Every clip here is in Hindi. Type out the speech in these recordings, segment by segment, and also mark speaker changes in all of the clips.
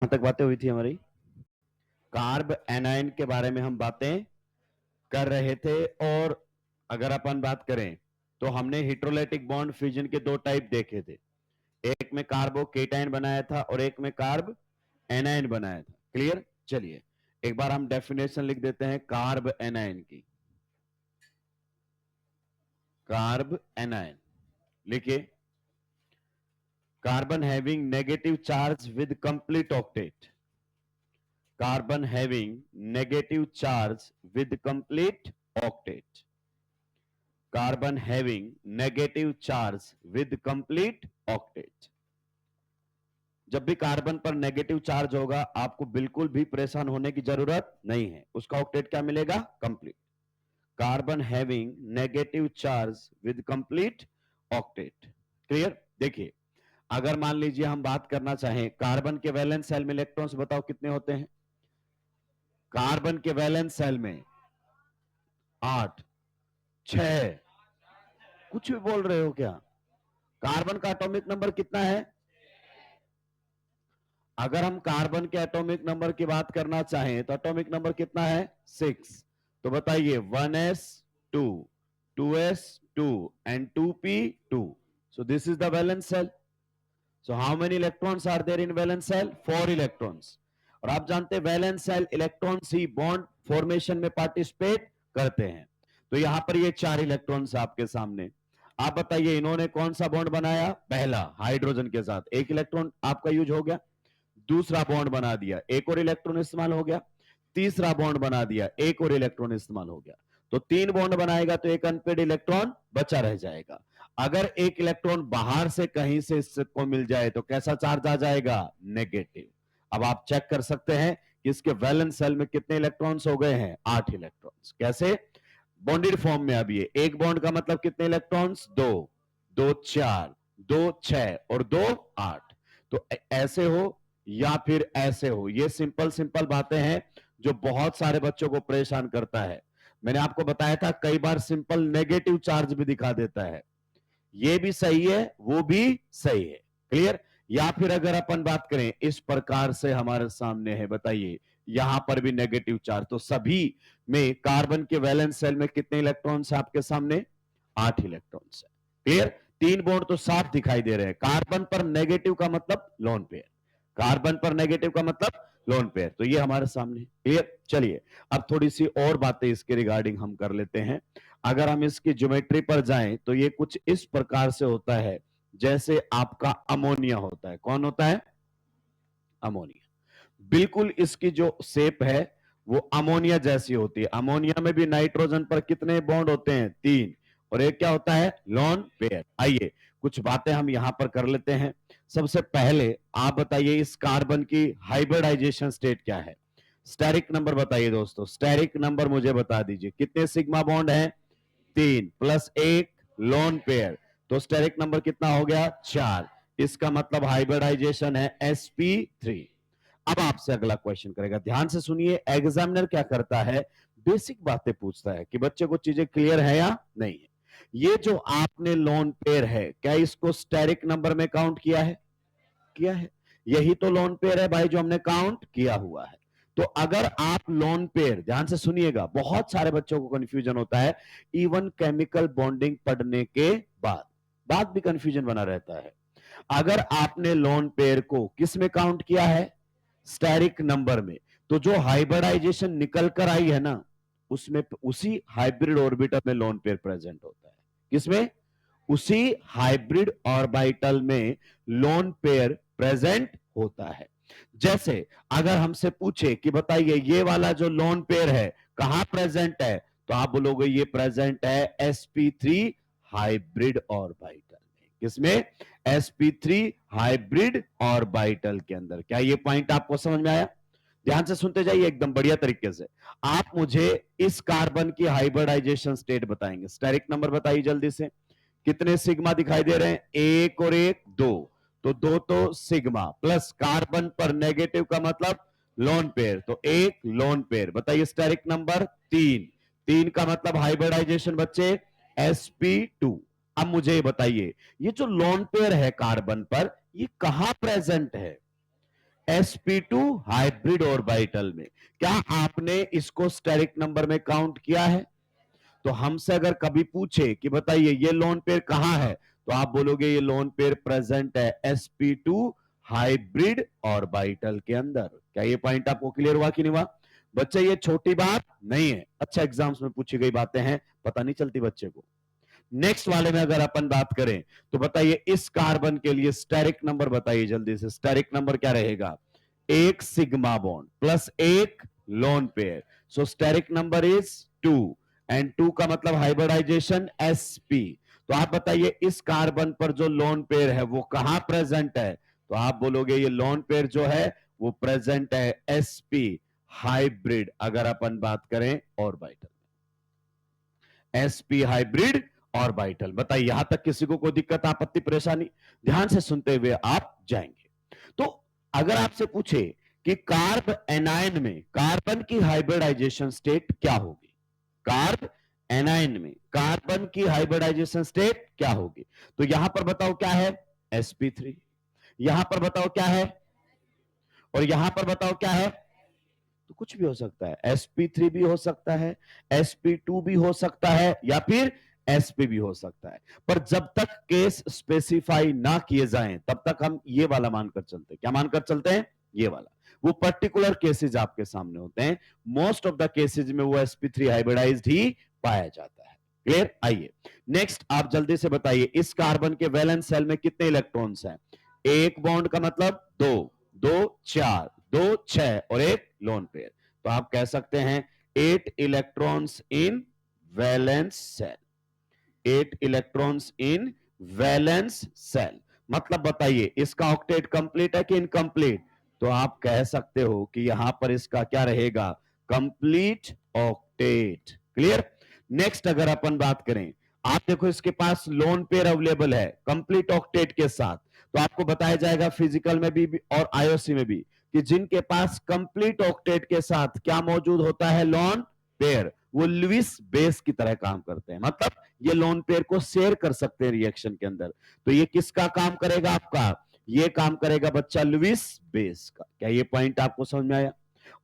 Speaker 1: कहां तक बातें हुई थी हमारी? कार्ब एनायन के बारे में हम बातें कर रहे थे। और अगर अपन बात करें तो हमने हिड्रोलाइटिक बॉन्ड फ्यूजन के दो टाइप देखे थे। एक में कार्बो केटायन बनाया था और एक में कार्ब एनायन बनाया था। क्लियर? चलिए एक बार हम डेफिनेशन लिख देते हैं कार्ब एनायन की। कार्ब एनायन लिखिए, carbon having negative charge with complete octet. Carbon having negative charge with complete octet. Carbon having negative charge with complete octet. जब भी कार्बन पर नेगेटिव चार्ज होगा आपको बिल्कुल भी परेशान होने की जरूरत नहीं है। उसका ऑक्टेट क्या मिलेगा? Complete. Carbon having negative charge with complete octet. Clear? देखिए, अगर मान लीजिए हम बात करना चाहें कार्बन के वैलेंस सेल में इलेक्ट्रॉन्स बताओ कितने होते हैं? कार्बन के वैलेंस सेल में 8, 6, कुछ भी बोल रहे हो क्या? कार्बन का एटॉमिक नंबर कितना है? अगर हम कार्बन के एटॉमिक नंबर की बात करना चाहें तो एटॉमिक नंबर कितना है? 6। तो बताइए 1s2, 2s2 and 2p2. So this is the valence shell. So how many electrons are there in valence shell? 4 electrons. और आप जानते हैं वैलेंस सेल इलेक्ट्रॉन्स ही बॉन्ड फॉर्मेशन में पार्टिसिपेट करते हैं। तो यहां पर ये 4 इलेक्ट्रॉन्स आपके सामने। आप बताइए इन्होंने कौन सा बॉन्ड बनाया? पहला हाइड्रोजन के साथ, एक इलेक्ट्रॉन आपका यूज हो गया। दूसरा बॉन्ड बना दिया, एक और इलेक्ट्रॉन इस्तेमाल हो गया। तीसरा बॉन्ड बना दिया, एक और इलेक्ट्रॉन इस्तेमाल हो गया। तो 3 बॉन्ड बनाएगा तो एक अनपेड इलेक्ट्रॉन बचा रह जाएगा। अगर एक इलेक्ट्रॉन बाहर से कहीं से इसको मिल जाए तो कैसा चार्ज आ जाएगा? नेगेटिव। अब आप चेक कर सकते हैं कि इसके वैलेंस सेल में कितने इलेक्ट्रॉन्स हो गए हैं? 8 इलेक्ट्रॉन्स। कैसे? बॉन्डेड फॉर्म में। अब ये एक बॉन्ड का मतलब कितने इलेक्ट्रॉन्स? 2, 2 4, 2 6 और 2 8। तो ऐसे हो या फिर ऐसे हो, ये सिंपल सिंपल बातें हैं जो बहुत सारे बच्चों को परेशान करता है। मैंने आपको बताया था कई बार सिंपल नेगेटिव चार्ज भी दिखा देता है। ये भी सही है, वो भी सही है। क्लियर? या फिर अगर अपन बात करें इस प्रकार से हमारे सामने है, बताइए यहां पर भी नेगेटिव चार्ज। तो सभी में कार्बन के वैलेंस सेल में कितने इलेक्ट्रॉन्स है आपके सामने? 8 इलेक्ट्रॉन्स है। क्लियर? 3 बॉन्ड तो साफ दिखाई दे रहे हैं। कार्बन पर नेगेटिव का मतलब लोन पेयर, कार्बन पर नेगेटिव का मतलब लोन पेयर। तो ये हमारे सामने। क्लियर? चलिए अब थोड़ी सी और बातें इसके रिगार्डिंग हम कर लेते हैं। अगर हम इसकी ज्योमेट्री पर जाएं तो ये कुछ इस प्रकार से होता है जैसे आपका अमोनिया होता है। कौन होता है? अमोनिया। बिल्कुल इसकी जो शेप है वो अमोनिया जैसी होती है। अमोनिया में भी नाइट्रोजन पर कितने बॉन्ड होते हैं? 3। और एक क्या होता है? Lone pair. आइए कुछ बातें हम यहां पर कर लेते हैं। सबसे पहले आप बताइए इस कार्बन की हाइब्रिडाइजेशन स्टेट क्या है? स्टेरिक नंबर बताइए दोस्तों, स्टेरिक नंबर मुझे बता दीजिए। कितने सिग्मा बॉन्ड हैं? 3 प्लस 1 लोन पेयर। तो स्टेरिक नंबर कितना हो गया? 4। इसका मतलब हाइब्रिडाइजेशन है sp3। अब आपसे अगला क्वेश्चन करेगा, ध्यान से सुनिए। एग्जामिनर क्या करता है? बेसिक बातें पूछता है कि बच्चे को चीजें क्लियर है या नहीं है। ये जो आपने लोन पेयर है, क्या इसको स्टेरिक नंबर में काउंट किया है? किया है। यही तो लोन पेयर है भाई जो हमने काउंट किया हुआ है। तो अगर आप लोन पेयर, ध्यान से सुनिएगा, बहुत सारे बच्चों को कंफ्यूजन होता है इवन केमिकल बॉन्डिंग पढ़ने के बाद भी कंफ्यूजन बना रहता है। अगर आपने लोन पेयर को किस में काउंट किया है? स्टेरिक नंबर में। तो जो हाइब्रिडाइजेशन निकल कर आई है ना, उसमें उसी हाइब्रिड ऑर्बिटल में लोन पेयर प्रेजेंट होता है। किसमें? उसी हाइब्रिड ऑर्बिटल में लोन पेयर प्रेजेंट होता है। जैसे अगर हमसे पूछे कि बताइए ये वाला जो लोन पेयर है कहां प्रेजेंट है, तो आप बोलोगे ये प्रेजेंट है sp3 हाइब्रिड ऑर्बिटल में। किसमें? sp3 हाइब्रिड ऑर्बिटल के अंदर। क्या ये पॉइंट आपको समझ में आया? ध्यान से सुनते जाइए एकदम बढ़िया तरीके से। आप मुझे इस कार्बन की हाइब्रिडाइजेशन स्टेट बताएंगे। स्टेरिक नंबर बताइए जल्दी से। कितने सिग्मा दिखाई दे रहे हैं? 1 और 1 2। तो 2 तो सिग्मा प्लस कार्बन पर नेगेटिव का मतलब लोन पेयर, तो 1 लोन पेयर। बताइए स्टेरिक नंबर 3। 3 का मतलब हाइब्रिडाइजेशन बच्चे sp2। अब मुझे ये बताइए ये जो लोन पेयर है कार्बन पर ये कहां प्रेजेंट है? sp2 हाइब्रिड ऑर्बिटल में। क्या आपने इसको स्टेरिक नंबर में काउंट किया है? तो हमसे अगर कभी पूछे कि बताइए ये लोन पेयर कहां है, तो आप बोलोगे ये लोन पेयर प्रेजेंट है sp2 हाइब्रिड ऑर्बिटल के अंदर। क्या ये पॉइंट आपको क्लियर हुआ कि नहीं हुआ? बच्चे ये छोटी बात नहीं है, अच्छा एग्जाम्स में पूछी गई बातें हैं, पता नहीं चलती बच्चे को। नेक्स्ट वाले में अगर अपन बात करें तो बताइए इस कार्बन के लिए स्टेरिक नंबर बताइए जल्दी से। स्टेरिक नंबर क्या रहेगा? एक सिग्मा बॉन्ड प्लस एक lone pair, so steric number is 2 and 2 का मतलब हाइब्रिडाइजेशन sp। तो आप बताइए इस कार्बन पर जो लोन पेयर है वो कहां प्रेजेंट है? तो आप बोलोगे ये लोन पेयर जो है वो प्रेजेंट है sp हाइब्रिड, अगर अपन बात करें ऑर्बिटल, sp हाइब्रिड ऑर्बिटल। बताइए यहां तक किसी को कोई दिक्कत आपत्ति परेशानी? ध्यान से सुनते हुए आप जाएंगे। तो अगर आपसे पूछे कि कार्ब एनायन में कार्बन की हाइब्रिडाइजेशन स्टेट क्या होगी, कार्ब एनायन में कार्बन की हाइब्रिडाइजेशन स्टेट क्या होगी, तो यहां पर बताओ क्या है? sp3। यहां पर बताओ क्या है? और यहां पर बताओ क्या है? तो कुछ भी हो सकता है, sp3 भी हो सकता है, sp2 भी हो सकता है, या फिर sp भी हो सकता है। पर जब तक केस स्पेसिफाई ना किए जाएं तब तक हम ये वाला मानकर चलते हैं। क्या मानकर चलते हैं? ये वाला। वो पर्टिकुलर केसेस आपके सामने होते हैं, मोस्ट ऑफ द केसेस में वो sp3 हाइब्रिडाइज्ड ही पाया जाता है। क्लियर? आइए नेक्स्ट आप जल्दी से बताइए इस कार्बन के वैलेंस शेल में कितने इलेक्ट्रॉन्स हैं? एक बॉन्ड का मतलब दो, दो चार, दो छह और एक लोन पेयर, तो आप कह सकते हैं 8 electrons in valence shell, 8 electrons in valence shell. मतलब बताइए इसका ऑक्टेट कंप्लीट है कि इनकंप्लीट? तो आप कह सकते हो कि यहां पर इसका क्या रहेगा? Complete octet. क्लियर? नेक्स्ट अगर अपन बात करें, आप देखो इसके पास लोन पेयर अवेलेबल है कंप्लीट ऑक्टेट के साथ, तो आपको बताया जाएगा फिजिकल में भी और आईओसी में भी कि जिनके पास कंप्लीट ऑक्टेट के साथ क्या मौजूद होता है? लोन पेयर, वो लुईस बेस की तरह काम करते हैं, मतलब ये लोन पेयर को शेयर कर सकते हैं रिएक्शन के अंदर। तो ये किसका काम करेगा? आपका ये काम करेगा बच्चा लुईस बेस का। क्या ये पॉइंट आपको समझ में आया?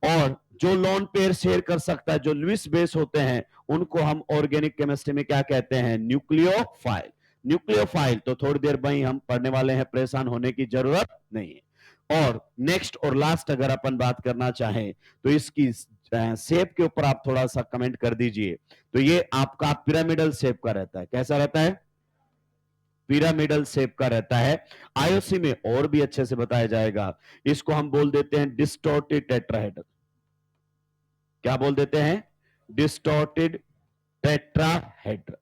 Speaker 1: और जो लोन पेयर शेयर कर सकता है, जो लुईस बेस होते हैं, उनको हम ऑर्गेनिक केमिस्ट्री में क्या कहते हैं? न्यूक्लियोफाइल। न्यूक्लियोफाइल तो थोड़ी देर में ही हम पढ़ने वाले हैं, परेशान होने की जरूरत नहीं है। और नेक्स्ट और लास्ट अगर अपन बात करना चाहें तो इसकी शेप के ऊपर आप थोड़ा सा कमेंट कर दीजिए। तो ये आपका पिरामिडल शेप का रहता है। कैसा रहता है? पिरामिडल शेप का रहता है। आईओसी में और भी अच्छे से बताया जाएगा, इसको हम बोल देते हैं डिस्टॉर्टेड टेट्राहेड्रल। क्या बोल देते हैं? Distorted tetrahedral.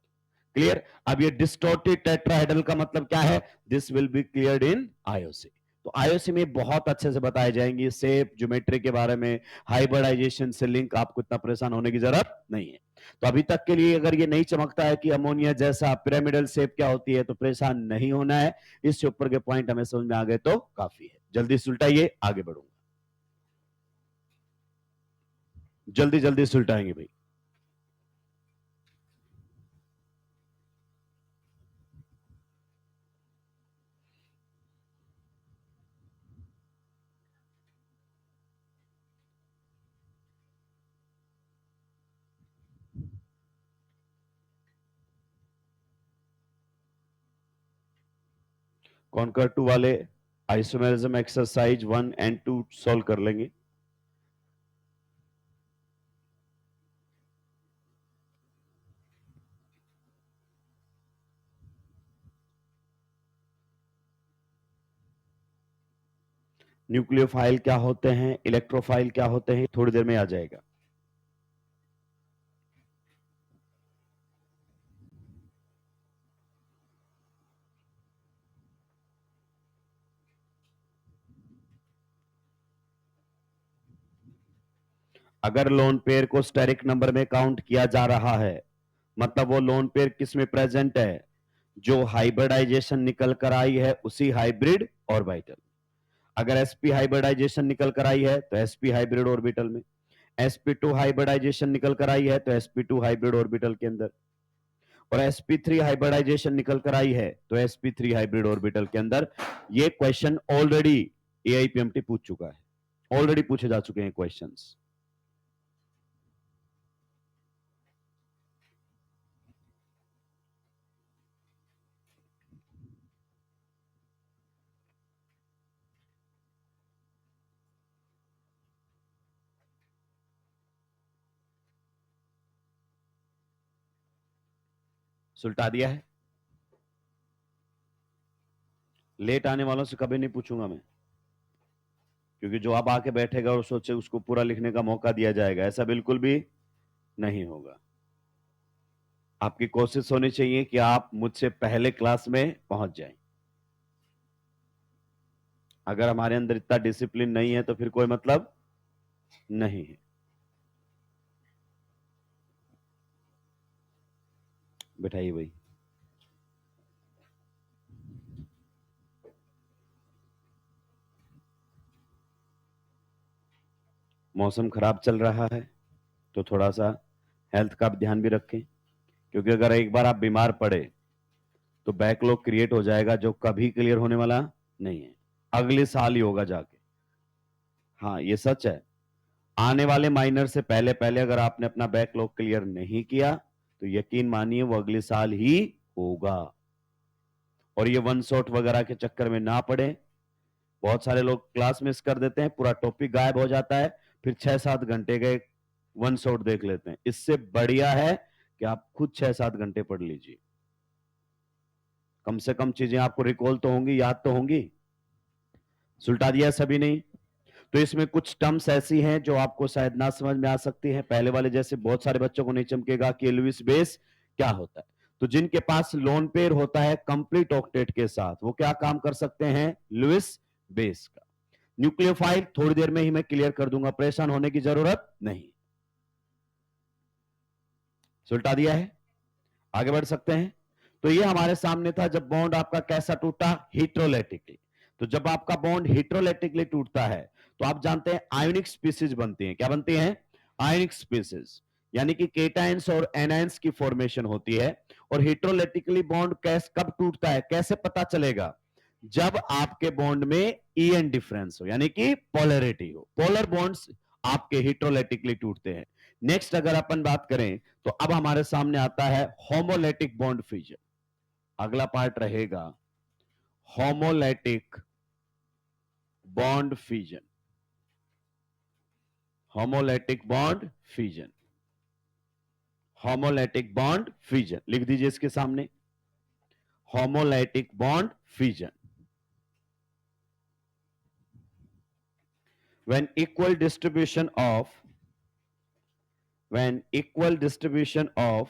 Speaker 1: क्लियर? अब ये डिस्टॉर्टेड टेट्राहेड्रल का मतलब क्या है? This will be cleared in IOC. तो आईओसी में बहुत अच्छे से बताए जाएंगे शेप ज्योमेट्री के बारे में, हाइब्रिडाइजेशन से लिंक, आपको इतना परेशान होने की जरूरत नहीं है। तो अभी तक के लिए अगर ये नहीं चमकता है कि अमोनिया जैसा पिरामिडल शेप क्या होती है, तो परेशान नहीं होना है, इससे ऊपर के पॉइंट हमें समझ में आ गए तो काफी है। जल्दी सुलटाइए, आगे बढ़ूंगा, जल्दी जल्दी सुलटाएंगे भाई। कॉन्कर 2 वाले आइसोमेरिज्म एक्सरसाइज 1 एंड 2 सॉल्व कर लेंगे। न्यूक्लियोफाइल क्या होते हैं, इलेक्ट्रोफाइल क्या होते हैं, थोड़ी देर में आ जाएगा। अगर लोन पेयर को स्टेरिक नंबर में काउंट किया जा रहा है, मतलब वो लोन पेयर किस में प्रेजेंट है? जो हाइब्रिडाइजेशन निकल कर आई है उसी हाइब्रिड ऑर्बिटल। अगर sp हाइब्रिडाइजेशन निकल कर आई है तो sp हाइब्रिड ऑर्बिटल में, sp2 हाइब्रिडाइजेशन निकल कर आई है तो sp2 हाइब्रिड ऑर्बिटल के अंदर, और sp3 हाइब्रिडाइजेशन निकल कर आई है तो sp3 हाइब्रिड ऑर्बिटल के अंदर। ये क्वेश्चन ऑलरेडी AIPMT पूछ चुका है, ऑलरेडी पूछे जा चुके हैं क्वेश्चंस। सुलटा दिया है। लेट आने वालों से कभी नहीं पूछूंगा मैं, क्योंकि जो अब आके बैठेगा और सोचे उसको पूरा लिखने का मौका दिया जाएगा, ऐसा बिल्कुल भी नहीं होगा। आपकी कोशिश होनी चाहिए कि आप मुझसे पहले क्लास में पहुंच जाएं। अगर हमारे अंदर इतना डिसिप्लिन नहीं है तो फिर कोई मतलब नहीं है। बैठाइए भाई। मौसम खराब चल रहा है तो थोड़ा सा हेल्थ का ध्यान भी रखें, क्योंकि अगर एक बार आप बीमार पड़े तो बैकलॉग क्रिएट हो जाएगा जो कभी क्लियर होने वाला नहीं है, अगले साल ही होगा जाके। हाँ ये सच है। आने वाले माइनर से पहले पहले अगर आपने अपना बैकलॉग क्लियर नहीं किया तो यकीन मानिए वो अगले साल ही होगा। और ये वन शॉट वगैरह के चक्कर में ना पड़े। बहुत सारे लोग क्लास मिस कर देते हैं, पूरा टॉपिक गायब हो जाता है, फिर 6-7 घंटे के वन शॉट देख लेते हैं। इससे बढ़िया है कि आप खुद 6-7 घंटे पढ़ लीजिए, कम से कम चीजें आपको रिकॉल तो होंगी, याद तो होंगी। सुलटा दिया सभी नहीं। तो इसमें कुछ टर्म्स ऐसी हैं जो आपको शायद ना समझ में आ सकती हैं, पहले वाले जैसे बहुत सारे बच्चों को नहीं चमकेगा कि लुईस बेस क्या होता है। तो जिनके पास लोन पेयर होता है कंप्लीट ऑक्टेट के साथ, वो क्या काम कर सकते हैं, लुईस बेस का। न्यूक्लियोफाइल थोड़ी देर में ही मैं क्लियर कर दूंगा, परेशान होने की जरूरत नहीं। सुलटा दिया है, आगे बढ़ सकते हैं। तो ये हमारे सामने था जब बॉन्ड आपका कैसा टूटा, हिट्रोलाइटिकली। तो जब आपका बॉन्ड हिट्रोलाइटिकली टूटता है तो आप जानते हैं आयोनिक स्पीसीज बनती हैं। क्या बनती हैं, आयोनिक स्पीसीज, यानी कि केटाइंस और एनाइंस की फॉर्मेशन होती है। और हिट्रोलाइटिकली बॉन्ड कब टूटता है, कैसे पता चलेगा, जब आपके बॉन्ड में ईएन डिफरेंस हो, यानी कि पोलैरिटी हो। पोलर बॉन्ड्स आपके हिट्रोलाइटिकली टूटते हैं। नेक्स्ट अगर अपन बात करें तो अब हमारे सामने आता है होमोलैटिक बॉन्ड फ्यूजन। अगला पार्ट रहेगा homolytic bond fusion. Homolytic bond fusion, homolytic bond fusion लिख दीजिए इसके सामने, homolytic bond fusion. when equal distribution of when equal distribution of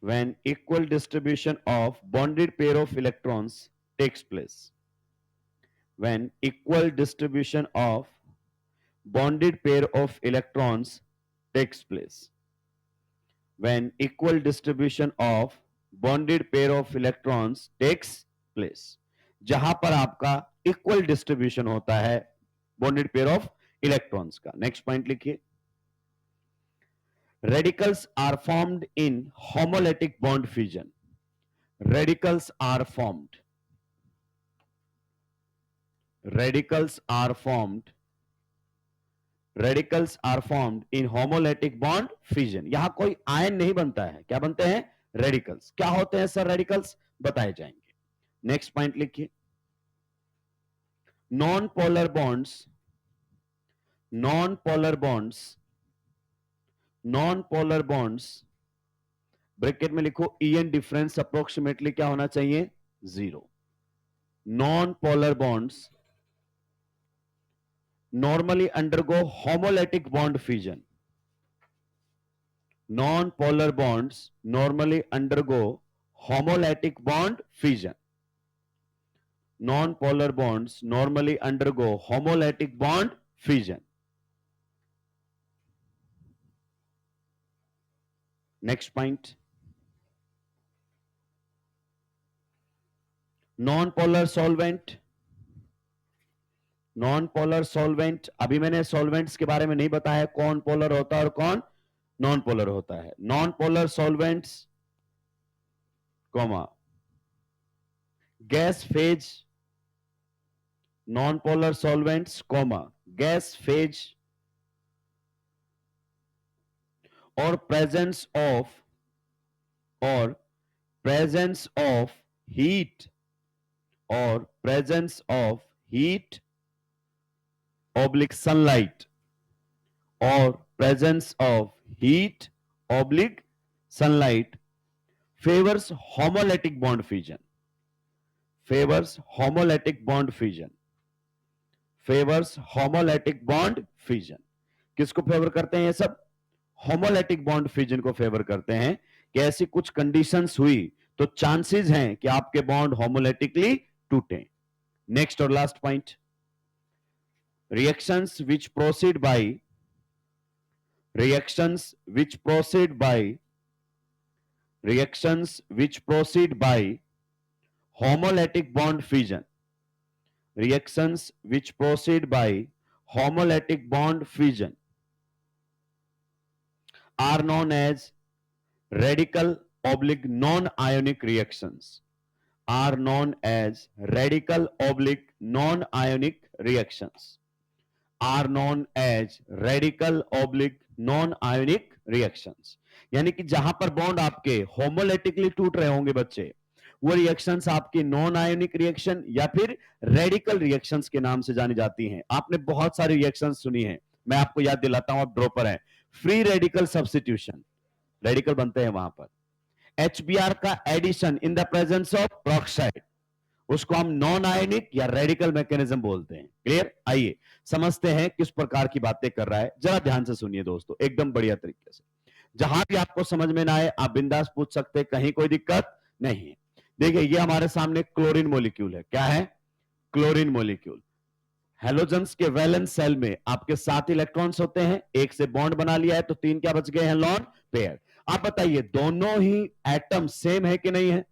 Speaker 1: when equal distribution of bonded pair of electrons takes place, when equal distribution of bonded pair of electrons takes place, when equal distribution of bonded pair of electrons takes place, जहां पर आपका इक्वल डिस्ट्रीब्यूशन होता है बॉन्डेड पेयर ऑफ इलेक्ट्रॉन्स का। नेक्स्ट पॉइंट लिखिए, radicals are formed in homolytic bond fusion. Radicals are formed, radicals are formed, radicals are formed in homolytic bond fusion. यहां कोई आयन नहीं बनता है, क्या बनते हैं, रेडिकल्स। क्या होते हैं सर रेडिकल्स, बताए जाएंगे। नेक्स्ट पॉइंट लिखिए, non polar bonds, non polar bonds, non polar bonds, bracket में लिखो ईएन डिफरेंस अप्रोक्सीमेटली क्या होना चाहिए, 0। Non polar bonds normally undergo homolytic bond fusion. Non-polar bonds normally undergo homolytic bond fusion. Non-polar bonds normally undergo homolytic bond fusion. Next point, non-polar solvent, non polar solvent. अभी मैंने सॉल्वेंट्स के बारे में नहीं बताया कौन पोलर होता है और कौन नॉन पोलर होता है। Non polar solvents comma gas phase non-polar solvents, comma, gas phase or presence of heat or presence of heat oblique sunlight or presence of heat oblique sunlight favors homolytic bond fusion, favors homolytic bond fusion, favors homolytic bond fusion. किसको फेवर करते हैं ये सब? होमोलैटिक बॉन्ड फ्यूजन को फेवर करते हैं कि ऐसी कुछ कंडीशंस हुई तो चांसेस हैं कि आपके बॉन्ड होमोलैटिकली टूटे. नेक्स्ट और last point, reactions which proceed by reactions which proceed by reactions which proceed by homolytic bond fusion, reactions which proceed by homolytic bond fusion are known as radical oblique non-ionic reactions, are known as radical oblique non-ionic reactions, are known as radical oblique non-ionic reactions. यानी कि जहां पर बॉन्ड आपके होमोलैटिकली टूट रहे होंगे बच्चे, वो रिएक्शंस आपकी नॉन आयोनिक रिएक्शन या फिर रेडिकल रिएक्शंस के नाम से जानी जाती हैं. आपने बहुत सारी रिएक्शंस सुनी हैं, मैं आपको याद दिलाता हूं, आप ड्रॉ पर हैं. फ्री रेडिकल सब्स्टिट्यूशन, रेडिकल बनते हैं वहां पर. HBr का addition in the presence of peroxide, उसको हम नॉन आयोनिक या रेडिकल मैकेनिज्म बोलते हैं. क्लियर? आइए समझते हैं किस प्रकार की बातें कर रहा है. जरा ध्यान से सुनिए दोस्तों, एकदम बढ़िया तरीके से. जहां भी आपको समझ में ना आए आप बिंदास पूछ सकते हैं, कहीं कोई दिक्कत नहीं है. देखिए ये हमारे सामने क्लोरीन मॉलिक्यूल है. क्या है? Chlorine molecule. हेलोजेंस के वैलेंस सेल में आपके 7 इलेक्ट्रॉन्स होते हैं, एक से बॉन्ड बना लिया है तो 3 क्या बच गए हैं? Lone pair. आप बताइए दोनों ही एटम सेम है कि नहीं है?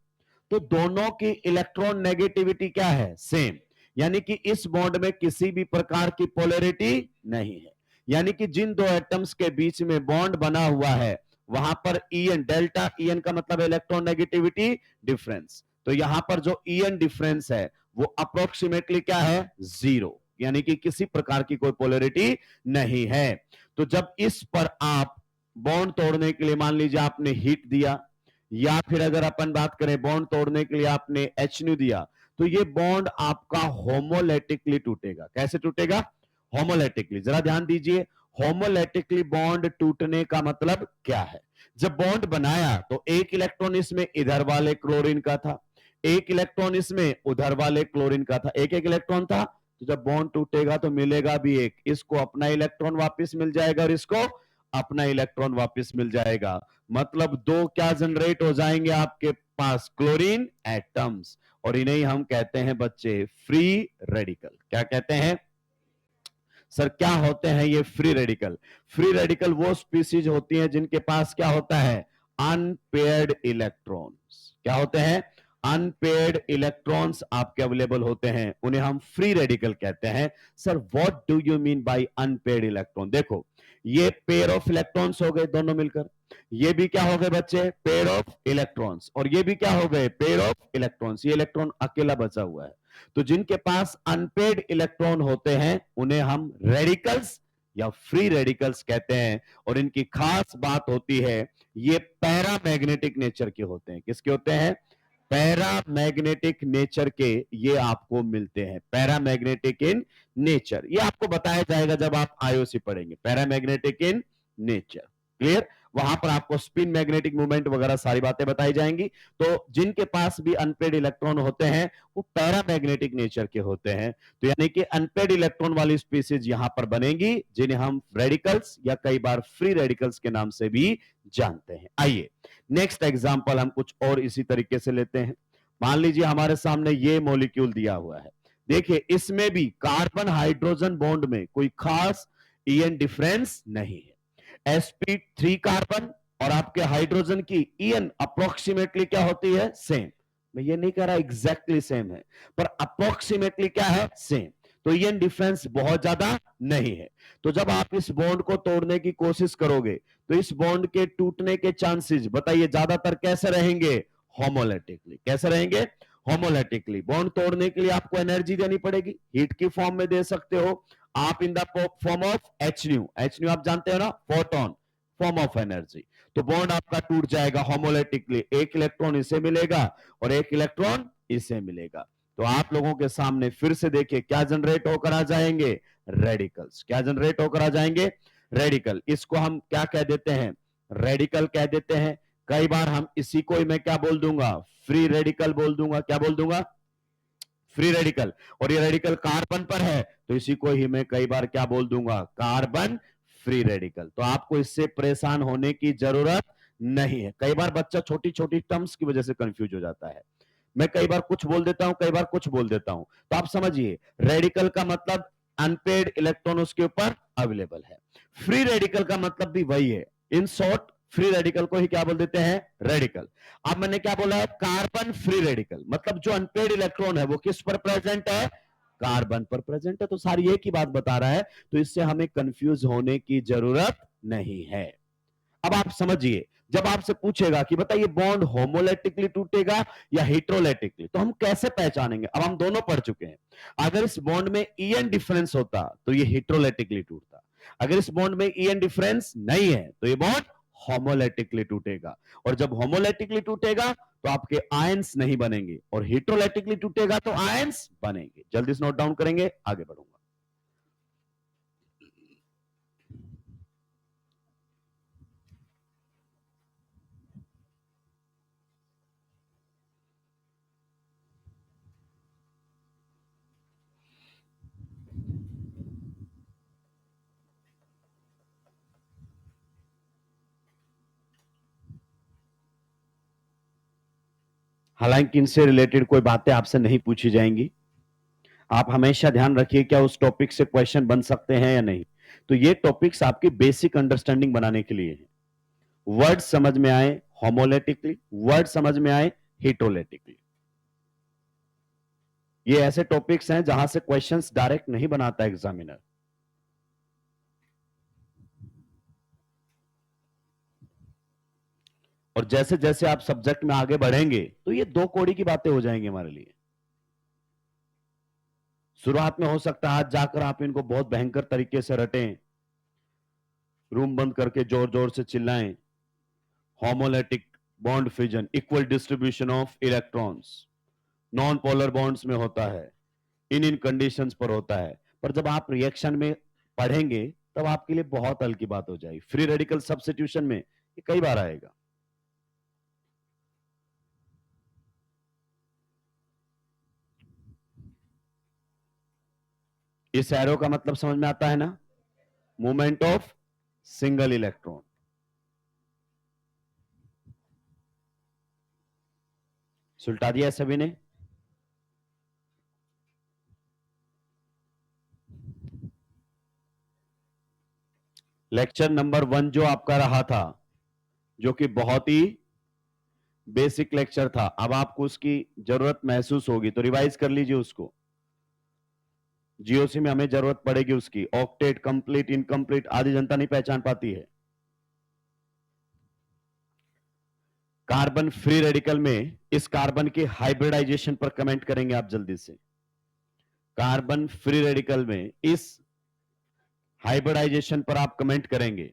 Speaker 1: तो दोनों की इलेक्ट्रॉन नेगेटिविटी क्या है? सेम. यानी कि इस बॉन्ड में किसी भी प्रकार की पोलैरिटी नहीं है. यानी कि जिन दो एटम्स के बीच में बॉन्ड बना हुआ है वहां पर ईएन, डेल्टा ईएन का मतलब इलेक्ट्रॉन नेगेटिविटी डिफरेंस. तो यहां पर जो ईएन डिफरेंस है वो अप्रोक्सीमेटली क्या है? 0. यानी कि किसी प्रकार की कोई पोलैरिटी नहीं है. तो जब इस पर आप बॉन्ड तोड़ने के लिए मान लीजिए आपने हीट दिया, या फिर अगर अपन बात करें बॉन्ड तोड़ने के लिए आपने HNO दिया, तो ये बॉन्ड आपका होमोलैटिकली टूटेगा. कैसे टूटेगा? होमोलैटिकली. जरा ध्यान दीजिए, होमोलैटिकली बॉन्ड टूटने का मतलब क्या है? जब बॉन्ड बनाया तो एक इलेक्ट्रॉन इसमें इधर वाले क्लोरीन का था, एक इलेक्ट्रॉन इसमें उधर वाले क्लोरीन का था, एक एक इलेक्ट्रॉन था. तो जब बॉन्ड टूटेगा तो मिलेगा भी एक, इसको अपना इलेक्ट्रॉन वापस मिल जाएगा और इसको अपना इलेक्ट्रॉन वापस मिल जाएगा. मतलब दो क्या जनरेट हो जाएंगे आपके पास? Chlorine atoms. और इन्हें हम कहते हैं बच्चे फ्री रेडिकल. क्या कहते हैं सर? क्या होते हैं ये फ्री रेडिकल? फ्री रेडिकल वो स्पीसीज होती हैं जिनके पास क्या होता है? Unpaired electrons. क्या होते हैं? अनपेयर्ड इलेक्ट्रॉन्स आपके अवेलेबल होते हैं, उन्हें हम फ्री रेडिकल कहते हैं. Sir what do you mean by unpaired electron? देखो ये पेयर ऑफ इलेक्ट्रॉन्स हो गए दोनों मिलकर, ये भी क्या हो गए बच्चे? Pair of electrons. और ये भी क्या हो गए? Pair of electrons. ये इलेक्ट्रॉन अकेला बचा हुआ है. तो जिनके पास अनपेयर्ड इलेक्ट्रॉन होते हैं उन्हें हम रेडिकल्स या फ्री रेडिकल्स कहते हैं. और इनकी खास बात होती है ये पैरामैग्नेटिक नेचर के होते हैं. किसके होते हैं? पैरामैग्नेटिक नेचर के ये आपको मिलते हैं. पैरामैग्नेटिक इन नेचर, ये आपको बताया जाएगा जब आप आईओसी पढ़ेंगे. Paramagnetic in nature. क्लियर? वहां पर आपको स्पिन मैग्नेटिक मूवमेंट वगैरह सारी बातें बताई जाएंगी. तो जिनके पास भी अनपेड इलेक्ट्रॉन होते हैं वो पैरामैग्नेटिक नेचर के होते हैं. तो यानी कि अनपेड इलेक्ट्रॉन वाली स्पीसीज यहां पर बनेंगी जिन्हें हम रेडिकल्स या कई बार फ्री रेडिकल्स के नाम से भी जानते हैं. आइए नेक्स्ट एग्जांपल हम कुछ और इसी तरीके से लेते हैं. मान लीजिए हमारे सामने ये मॉलिक्यूल दिया हुआ है. देखिए इसमें भी कार्बन हाइड्रोजन बॉन्ड में कोई खास ईएन डिफरेंस नहीं है. sp3 कार्बन और आपके हाइड्रोजन की ईएन अप्रोक्सीमेटली क्या होती है? सेम. मैं ये नहीं कह रहा एग्जैक्टली सेम है, पर अप्रोक्सीमेटली क्या है? सेम. तो ईएन डिफरेंस बहुत ज्यादा नहीं है. तो जब आप इस बॉन्ड को तोड़ने की कोशिश करोगे तो इस बॉन्ड के टूटने के चांसेस बताइए ज्यादातर कैसे रहेंगे? होमोलैटिकली. कैसे रहेंगे? होमोलैटिकली। बॉन्ड तोड़ने के लिए आपको एनर्जी देनी पड़ेगी, हीट की फॉर्म में दे सकते हो आप, in the form of H new. H new आप जानते हो ना, फोटोन, फॉर्म ऑफ एनर्जी। तो बॉन्ड आपका टूट जाएगा होमोलैटिकली, एक इलेक्ट्रॉन इसे मिलेगा और एक इलेक्ट्रॉन इसे मिलेगा। तो आप लोगों के सामने फिर से देखिए क्या जनरेट होकर आ जाएंगे, रेडिकल्स। क्या जनरेट होकर आ जाएंगे, रेडिकल। इसको हम क्या कह देते हैं, रेडिकल कह देते हैं। कई बार हम इसी को ही मैं क्या बोल दूंगा, फ्री रेडिकल बोल दूंगा। क्या बोल दूंगा, फ्री रेडिकल। और ये रेडिकल कार्बन पर है तो इसी को ही मैं कई बार क्या बोल दूंगा, कार्बन फ्री रेडिकल। तो आपको इससे परेशान होने की जरूरत नहीं है। कई बार बच्चा छोटी छोटी टर्म्स की वजह से कंफ्यूज हो जाता है, मैं कई बार कुछ बोल देता हूं, कई बार कुछ बोल देता हूं। तो आप समझिए, रेडिकल का मतलब अनपेड इलेक्ट्रॉन उसके ऊपर अवेलेबल है, फ्री रेडिकल का मतलब भी वही है। इन शॉर्ट फ्री रेडिकल को ही क्या बोल देते हैं, रेडिकल। अब मैंने क्या बोला है, कार्बन फ्री रेडिकल, मतलब जो अनपेड इलेक्ट्रॉन है वो किस पर प्रेजेंट है, कार्बन पर प्रेजेंट है। तो सारी एक ही बात बता रहा है, तो इससे हमें कंफ्यूज होने की जरूरत नहीं है। अब आप समझिए, जब आपसे पूछेगा कि बताइए बॉन्ड होमोलैटिकली टूटेगा या हेट्रोलैटिकली, तो हम कैसे पहचानेंगे। अब हम दोनों पढ़ चुके हैं। अगर इस बॉन्ड में ईएन डिफरेंस होता तो ये हेट्रोलैटिकली टूटता, अगर इस बॉन्ड में ईएन डिफरेंस नहीं है तो ये बॉन्ड होमोलैटिकली टूटेगा। और जब होमोलैटिकली टूटेगा तो आपके आयंस नहीं बनेंगे, और हेट्रोलैटिकली टूटेगा तो आयंस बनेंगे। जल्दी से नोट डाउन करेंगे, आगे बढ़ूंगा। हालांकि इनसे रिलेटेड कोई बातें आपसे नहीं पूछी जाएंगी, आप हमेशा ध्यान रखिए क्या उस टॉपिक से क्वेश्चन बन सकते हैं या नहीं। तो ये टॉपिक्स आपकी बेसिक अंडरस्टैंडिंग बनाने के लिए है। वर्ड समझ में आए होमोलैटिकली, वर्ड समझ में आए हेट्रोलैटिकली। ये ऐसे टॉपिक्स हैं जहां से क्वेश्चंस डायरेक्ट नहीं बनाता एग्जामिनर। और जैसे जैसे आप सब्जेक्ट में आगे बढ़ेंगे तो ये दो कौड़ी की बातें हो जाएंगी हमारे लिए। शुरुआत में हो सकता है आज जाकर आप इनको बहुत भयंकर तरीके से रटें, रूम बंद करके जोर जोर से चिल्लाएं, homolytic bond fission, equal distribution of electrons, non polar bonds में होता है, इन कंडीशंस पर होता है। पर जब आप रिएक्शन में पढ़ेंगे तब आपके लिए बहुत हल्की बात हो जाएगी। फ्री रेडिकल सब्स्टिट्यूशन में ये कई बार आएगा। इस एरो का मतलब समझ में आता है ना, मूवमेंट ऑफ सिंगल इलेक्ट्रॉन। सुलटा दिया सभी ने। लेक्चर नंबर 1 जो आपका रहा था, जो कि बहुत ही बेसिक लेक्चर था, अब आपको उसकी जरूरत महसूस होगी तो रिवाइज कर लीजिए उसको। जीओसी में हमें जरूरत पड़ेगी उसकी। ऑक्टेट, कंप्लीट, इनकम्प्लीट आदि जनता नहीं पहचान पाती है। कार्बन फ्री रेडिकल में इस कार्बन के हाइब्रिडाइजेशन पर कमेंट करेंगे आप जल्दी से। कार्बन फ्री रेडिकल में इस हाइब्रिडाइजेशन पर आप कमेंट करेंगे।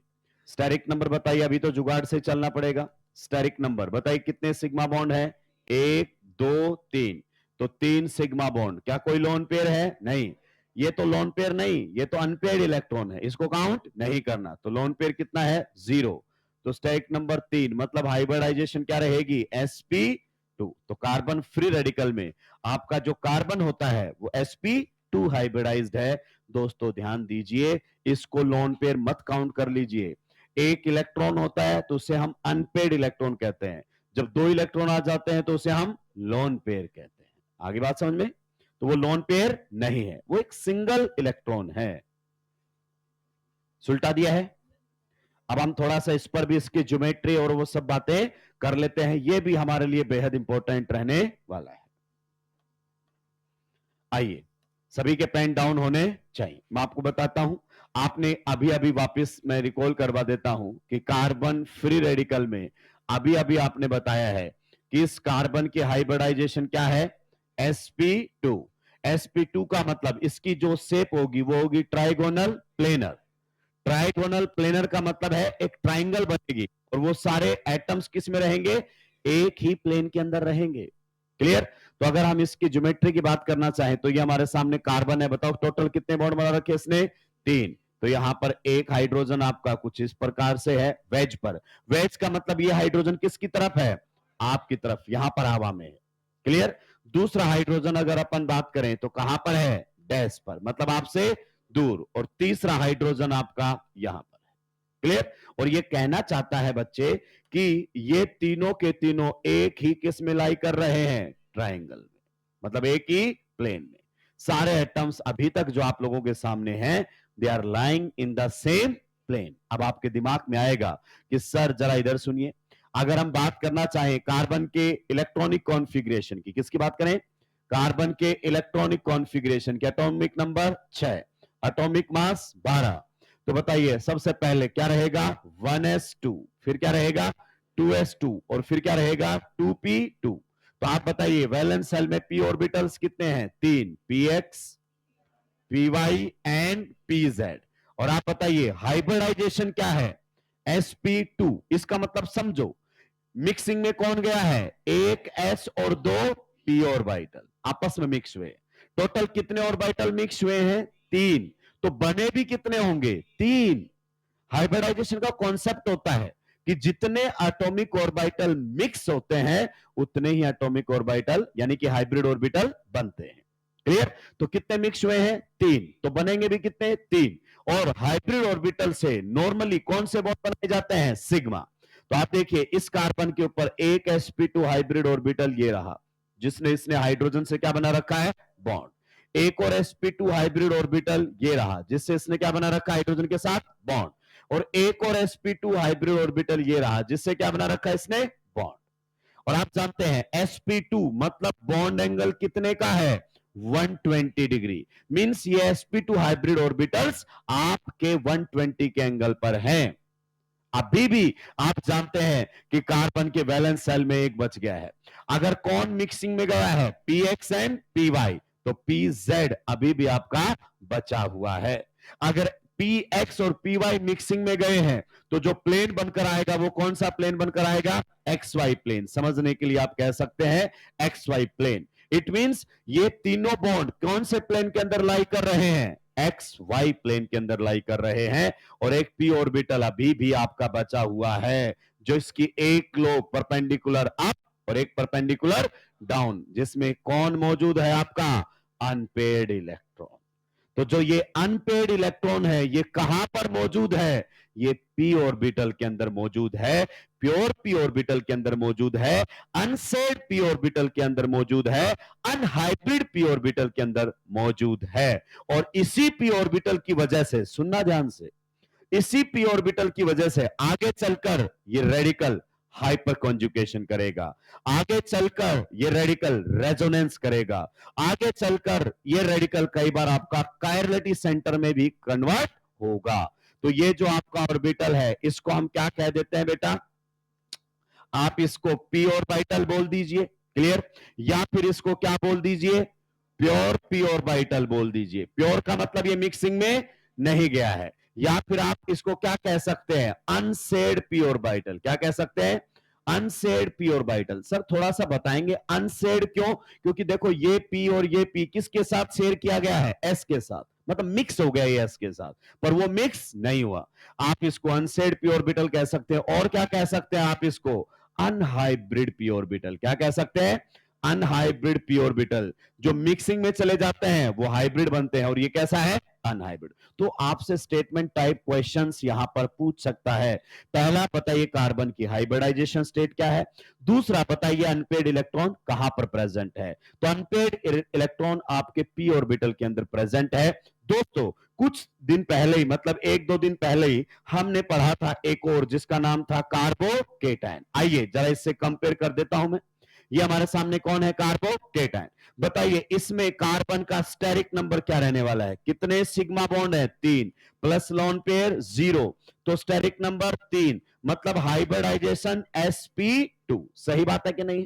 Speaker 1: स्टेरिक नंबर बताइए, अभी तो जुगाड़ से चलना पड़ेगा। स्टेरिक नंबर बताइए कितने सिग्मा बॉन्ड है, 1 2 3। तो 3 सिग्मा बॉन्ड। क्या कोई लोन पेयर है, नहीं। ये तो लोन पेयर नहीं, ये तो अनपेयर्ड इलेक्ट्रॉन है, इसको काउंट नहीं करना। तो लोन पेयर कितना है, 0। तो स्टेरिक नंबर 3 मतलब हाइब्रिडाइजेशन क्या रहेगी, sp2। तो कार्बन फ्री रेडिकल में आपका जो कार्बन होता है वो sp2 हाइब्रिडाइज्ड है। दोस्तों ध्यान दीजिए, इसको लोन पेयर मत काउंट कर लीजिए। एक इलेक्ट्रॉन होता है तो उसे हम अनपेड इलेक्ट्रॉन कहते हैं, जब 2 इलेक्ट्रॉन आ जाते हैं तो उसे हम लोन पेयर कहते हैं। आगे बात समझ में। तो वो लोन पेयर नहीं है, वो एक सिंगल इलेक्ट्रॉन है। सुलटा दिया है। अब हम थोड़ा सा इस पर भी, इसकी ज्योमेट्री और वो सब बातें कर लेते हैं, ये भी हमारे लिए बेहद इंपॉर्टेंट रहने वाला है। आइए, सभी के पेन डाउन होने चाहिए। मैं आपको बताता हूं, आपने अभी अभी वापस मैं रिकॉल करवा देता हूं कि कार्बन फ्री रेडिकल में अभी अभी आपने बताया है कि इस कार्बन की हाइब्रिडाइजेशन क्या है, sp2। sp2 का मतलब इसकी जो शेप होगी वो होगी ट्राइगोनल प्लेनर। ट्राइगोनल प्लेनर का मतलब है एक ट्राइंगल बनेगी और वो सारे एटम्स किस में रहेंगे, एक ही प्लेन के अंदर रहेंगे। क्लियर। तो अगर हम इसकी ज्योमेट्री की बात करना चाहें तो ये हमारे सामने कार्बन है, बताओ टोटल कितने बॉन्ड बना रखे इसने, 3। तो यहां पर एक हाइड्रोजन आपका कुछ इस प्रकार से है वेज पर। वेज का मतलब ये हाइड्रोजन किसकी तरफ है, आपकी तरफ, यहां पर हवा में है। क्लियर। दूसरा हाइड्रोजन अगर अपन बात करें तो कहां पर है, डैश पर, मतलब आपसे दूर। और तीसरा हाइड्रोजन आपका यहां पर है। क्लियर। और ये कहना चाहता है बच्चे कि ये तीनों के तीनों एक ही किस में लाई कर रहे हैं, ट्रायंगल में, मतलब एक ही प्लेन में। सारे एटम्स अभी तक जो आप लोगों के सामने हैं they are lying in the same plane. अब आपके दिमाग में आएगा कि सर जरा इधर सुनिए, अगर हम बात करना चाहें कार्बन के इलेक्ट्रॉनिक कॉन्फ़िगरेशन की, किसकी बात करें, कार्बन के इलेक्ट्रॉनिक कॉन्फ़िगरेशन के, एटॉमिक नंबर 6, एटॉमिक मास 12, तो बताइए सबसे पहले क्या रहेगा 1s2, फिर क्या रहेगा 2s2 और फिर क्या रहेगा 2p2। तो आप बताइए वैलेंस शेल में p ऑर्बिटल्स कितने हैं, 3, px py एंड pz। और आप बताइए हाइब्रिडाइजेशन क्या है, sp2। इसका मतलब समझो मिक्सिंग में कौन गया है, एक s और 2 p ऑर्बिटल आपस में मिक्स हुए। टोटल कितने ऑर्बिटल मिक्स हुए हैं, 3। तो बने भी कितने होंगे, 3। हाइब्रिडाइजेशन का कॉन्सेप्ट होता है कि जितने एटॉमिक ऑर्बिटल मिक्स होते हैं उतने ही एटॉमिक ऑर्बिटल यानी कि हाइब्रिड ऑर्बिटल बनते हैं। क्लियर। तो कितने मिक्स हुए हैं, 3, तो बनेंगे भी कितने, 3। और हाइब्रिड ऑर्बिटल से नॉर्मली कौन से बॉन्ड बनाए जाते हैं, सिग्मा। तो आप देखिए इस कार्बन के ऊपर एक sp2 हाइब्रिड ऑर्बिटल ये रहा, जिसने इसने हाइड्रोजन से क्या बना रखा है, बॉन्ड। एक और sp2 हाइब्रिड ऑर्बिटल ये रहा, जिससे इसने क्या बना रखा है, हाइड्रोजन के साथ बॉन्ड। और एक और sp2 हाइब्रिड ऑर्बिटल ये रहा, जिससे क्या बना रखा है इसने, बॉन्ड। और आप जानते हैं sp2 मतलब बॉन्ड एंगल कितने का है, 120 डिग्री। मींस ये sp2 हाइब्रिड ऑर्बिटल्स आपके 120 के एंगल पर हैं। अभी भी आप जानते हैं कि कार्बन के वैलेंस शेल में एक बच गया है। अगर कौन मिक्सिंग में गया है, px एंड py, तो pz अभी भी आपका बचा हुआ है। अगर px और py मिक्सिंग में गए हैं तो जो प्लेन बनकर आएगा वो कौन सा प्लेन बनकर आएगा, xy प्लेन। समझने के लिए आप कह सकते हैं xy प्लेन। इट मींस ये तीनों बॉन्ड कौन से प्लेन के अंदर लाई कर रहे हैं, एक्स वाई प्लेन के अंदर लाई कर रहे हैं। और एक पी ऑर्बिटल अभी भी आपका बचा हुआ है, जो इसकी एक लोब परपेंडिकुलर अप और एक परपेंडिकुलर डाउन, जिसमें कौन मौजूद है, आपका अनपेयर्ड इलेक्ट्रॉन। तो जो ये अनपेयर्ड इलेक्ट्रॉन है ये कहां पर मौजूद है, ये पी ऑर्बिटल के अंदर मौजूद है, प्योर पी ऑर्बिटल के अंदर मौजूद है, अनसेड पी ऑर्बिटल के अंदर मौजूद है, अनहाइब्रिड पी ऑर्बिटल के अंदर मौजूद है। और इसी पी ऑर्बिटल की वजह से, सुनना ध्यान से, इसी पी ऑर्बिटल की वजह से आगे चलकर ये रेडिकल हाइपर कॉन्जुगेशन करेगा, आगे चलकर ये रेडिकल रेजोनेंस करेगा, आगे चलकर ये रेडिकल कई बार आपका कायरलिटी सेंटर में भी कन्वर्ट होगा। तो ये जो आपका ऑर्बिटल है इसको हम क्या कह देते हैं बेटा, आप इसको पी ऑर्बिटल बोल दीजिए। क्लियर। या फिर इसको क्या बोल दीजिए, प्योर पी ऑर्बिटल बोल दीजिए। प्योर का मतलब ये मिक्सिंग में नहीं गया है। या फिर आप इसको क्या कह सकते हैं, अनसेड पी ऑर्बिटल। क्या कह सकते हैं, अनसेड पी ऑर्बिटल। सर थोड़ा सा बताएंगे अनसेड क्यों, क्योंकि देखो ये पी और ये पी किसके साथ शेयर किया गया है, एस के साथ, मतलब मिक्स हो गया ये एस के साथ, पर वो मिक्स नहीं हुआ। आप इसको अनसेड पी ऑर्बिटल कह सकते हैं। और क्या कह सकते हैं आप इसको, अनहाइब्रिड पी ऑर्बिटल। क्या कह सकते हैं, अनहाइब्रिड पी ऑर्बिटल। जो मिक्सिंग में चले जाते हैं वो हाइब्रिड बनते हैं, और ये कैसा है, अनहाइब्रिड। तो आपसे स्टेटमेंट टाइप क्वेश्चंस यहां पर पूछ सकता है। पहला बताइए कार्बन की हाइब्रिडाइजेशन स्टेट क्या है, दूसरा बताइए अनपेयर्ड इलेक्ट्रॉन कहां पर प्रेजेंट है। तो अनपेयर्ड इलेक्ट्रॉन आपके पी ऑर्बिटल के अंदर प्रेजेंट है। दोस्तों कुछ दिन पहले ही, मतलब 1-2 दिन पहले ही हमने पढ़ा था एक और, जिसका नाम था कार्बोकेटायन। आइए जरा इससे कंपेयर कर देता हूं मैं। ये हमारे सामने कौन है, कार्बोकेटायन। बताइए इसमें कार्बन का स्टेरिक नंबर क्या रहने वाला है, कितने सिग्मा बॉन्ड है, 3, प्लस लोन पेयर 0, तो स्टेरिक नंबर 3, मतलब हाइब्रिडाइजेशन sp2। सही बात है कि नहीं।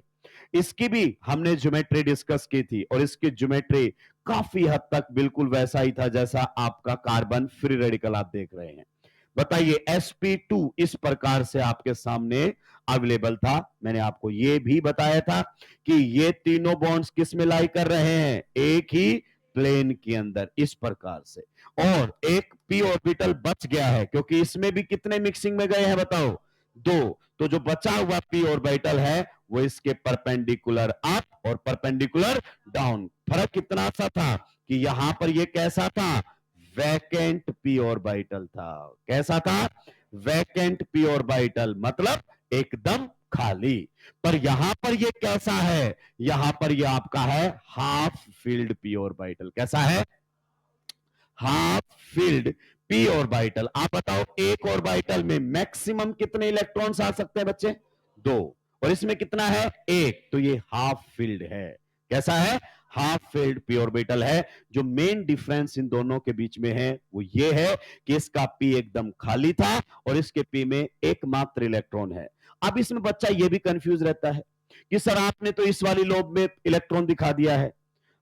Speaker 1: इसकी भी हमने ज्योमेट्री डिस्कस की थी और इसकी ज्योमेट्री काफी हद तक बिल्कुल वैसा ही था जैसा आपका कार्बन फ्री रेडिकल आप देख रहे हैं। बताइए sp2 इस प्रकार से आपके सामने अवेलेबल था। मैंने आपको यह भी बताया था कि ये तीनों बॉन्ड्स किस में लाई कर रहे हैं, एक ही प्लेन के अंदर इस प्रकार से। और एक p ऑर्बिटल बच गया है क्योंकि इसमें भी कितने मिक्सिंग में गए हैं बताओ, दो। तो जो बचा हुआ p ऑर्बिटल है वो इसके परपेंडिकुलर अप और परपेंडिकुलर डाउन। फर्क कितना सा था कि यहां पर ये कैसा था, वैकेंट p ऑर्बिटल था। कैसा था, वैकेंट p ऑर्बिटल, मतलब एकदम खाली। पर यहां पर ये कैसा है, यहां पर ये आपका है हाफ फील्ड p ऑर्बिटल। कैसा है, हाफ फील्ड p ऑर्बिटल। आप बताओ एक ऑर्बिटल में मैक्सिमम कितने इलेक्ट्रॉन्स आ सकते हैं बच्चे, दो। और इसमें कितना है, एक। तो ये हाफ फील्ड है। कैसा है, हाफ फील्ड p ऑर्बिटल है। जो मेन डिफरेंस इन दोनों के बीच में है वो ये है कि इसका p एकदम खाली था और इसके p में एकमात्र इलेक्ट्रॉन है। अब इसमें बच्चा ये भी कंफ्यूज रहता है कि सर आपने तो इस वाली लोब में इलेक्ट्रॉन दिखा दिया है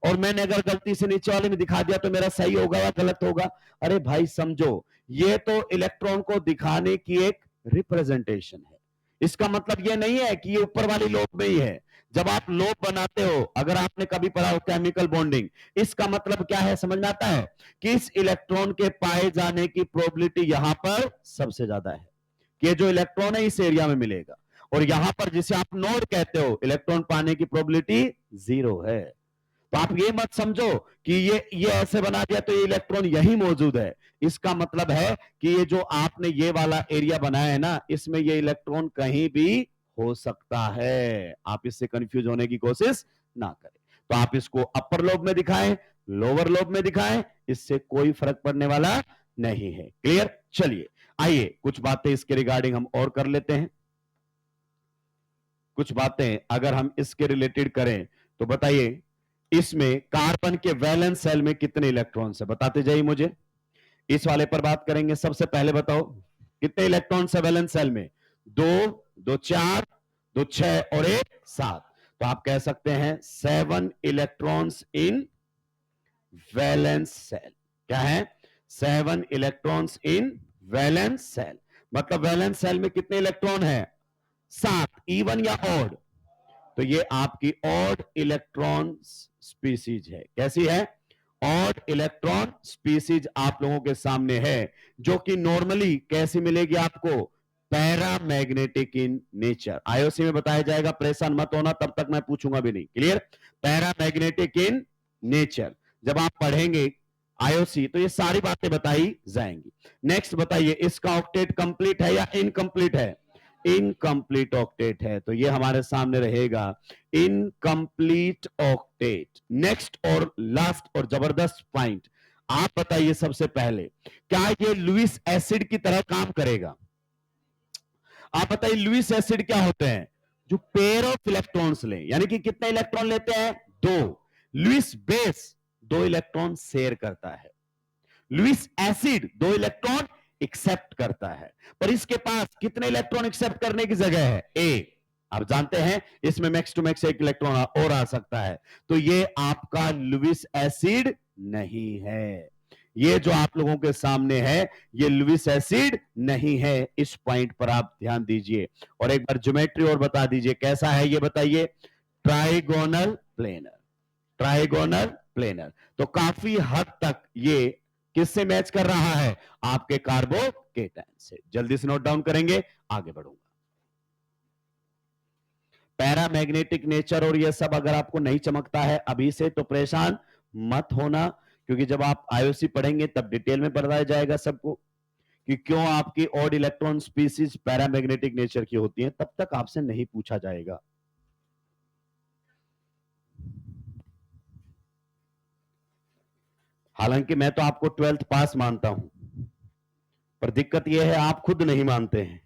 Speaker 1: और मैंने अगर गलती से नीचे वाले में दिखा दिया तो मेरा सही होगा या गलत होगा। अरे भाई समझो, ये तो इलेक्ट्रॉन को दिखाने की एक रिप्रेजेंटेशन है। इसका मतलब ये नहीं है कि ये ऊपर वाली लोब में ही है। जब आप लोब बनाते हो, अगर आपने कभी पढ़ा हो केमिकल बॉन्डिंग, इसका मतलब क्या है समझ में आता है कि इस इलेक्ट्रॉन के पाए जाने की प्रोबेबिलिटी यहां पर सबसे ज्यादा है कि ये जो इलेक्ट्रॉन है इस एरिया में मिलेगा। और यहां पर जिसे आप नोड कहते हो, इलेक्ट्रॉन पाने की प्रोबेबिलिटी 0 है। तो आप ये मत समझो कि ये ऐसे बना दिया तो ये इलेक्ट्रॉन यही मौजूद है। इसका मतलब है कि ये जो आपने ये वाला एरिया बनाया है ना, इसमें ये इलेक्ट्रॉन कहीं भी हो सकता है। आप इससे कंफ्यूज होने की कोशिश ना करें। तो आप इसको अपर लोब में दिखाएं, लोअर लोब में दिखाएं, इससे कोई फर्क पड़ने वाला नहीं है। क्लियर। चलिए आइए कुछ बातें इसके रिगार्डिंग हम और कर लेते हैं। कुछ बातें अगर हम इसके रिलेटेड करें तो बताइए, इसमें कार्बन के वैलेंस सेल में कितने इलेक्ट्रॉन्स है, बताते जाइए मुझे। इस वाले पर बात करेंगे। सबसे पहले बताओ कितने इलेक्ट्रॉन्स है वैलेंस सेल में, दो, दो चार, दो छह और एक सात। तो आप कह सकते हैं 7 इलेक्ट्रॉन्स इन वैलेंस सेल। क्या है, 7 इलेक्ट्रॉन्स इन वैलेंस सेल। मतलब वैलेंस सेल में कितने इलेक्ट्रॉन है, 7। इवन या ऑड, तो ये आपकी ऑड इलेक्ट्रॉन स्पीसीज है। कैसी है, ऑड इलेक्ट्रॉन स्पीसीज आप लोगों के सामने है, जो कि नॉर्मली कैसी मिलेगी आपको, पैरामैग्नेटिक इन नेचर। आईओसी में बताया जाएगा, परेशान मत होना, तब तक मैं पूछूंगा भी नहीं। Clear, paramagnetic in nature. जब आप पढ़ेंगे आईओसी तो ये सारी बातें बताई जाएंगी। नेक्स्ट बताइए, इसका ऑक्टेट कंप्लीट है या इनकंप्लीट है, इनकंप्लीट ऑक्टेट है। तो ये हमारे सामने रहेगा इनकंप्लीट ऑक्टेट। नेक्स्ट और लास्ट और जबरदस्त पॉइंट, आप बताइए सबसे पहले, क्या ये लुईस एसिड की तरह काम करेगा। आप बताइए लुईस एसिड क्या होते हैं, जो पेयर ऑफ इलेक्ट्रॉन्स ले, यानी कि कितने इलेक्ट्रॉन लेते हैं, दो। लुईस बेस दो इलेक्ट्रॉन शेयर करता है, लुईस एसिड दो इलेक्ट्रॉन एक्सेप्ट करता है। पर इसके पास कितने इलेक्ट्रॉन एक्सेप्ट करने की जगह है, ए। आप जानते हैं इसमें मैक्स टू मैक्स एक इलेक्ट्रॉन और आ सकता है। तो ये आपका लुईस एसिड नहीं है। ये जो आप लोगों के सामने है ये लुईस एसिड नहीं है। इस पॉइंट पर आप ध्यान दीजिए। और एक बार ज्योमेट्री और बता दीजिए कैसा है ये बताइए, ट्राइगोनल प्लेनर, ट्राइगोनल प्लेनर। तो काफी हद तक ये किससे मैच कर रहा है, आपके कार्बोकेटाइन से। जल्दी से नोट डाउन करेंगे, आगे बढ़ूंगा। पैरामैग्नेटिक नेचर और ये सब अगर आपको नहीं चमकता है अभी से तो परेशान मत होना, क्योंकि जब आप आईओसी पढ़ेंगे तब डिटेल में बताया जाएगा सबको कि क्यों आपकी odd electron species paramagnetic nature की होती है। तब तक आपसे नहीं पूछा जाएगा। हालांकि मैं तो आपको 12th पास मानता हूं, पर दिक्कत यह है आप खुद नहीं मानते हैं।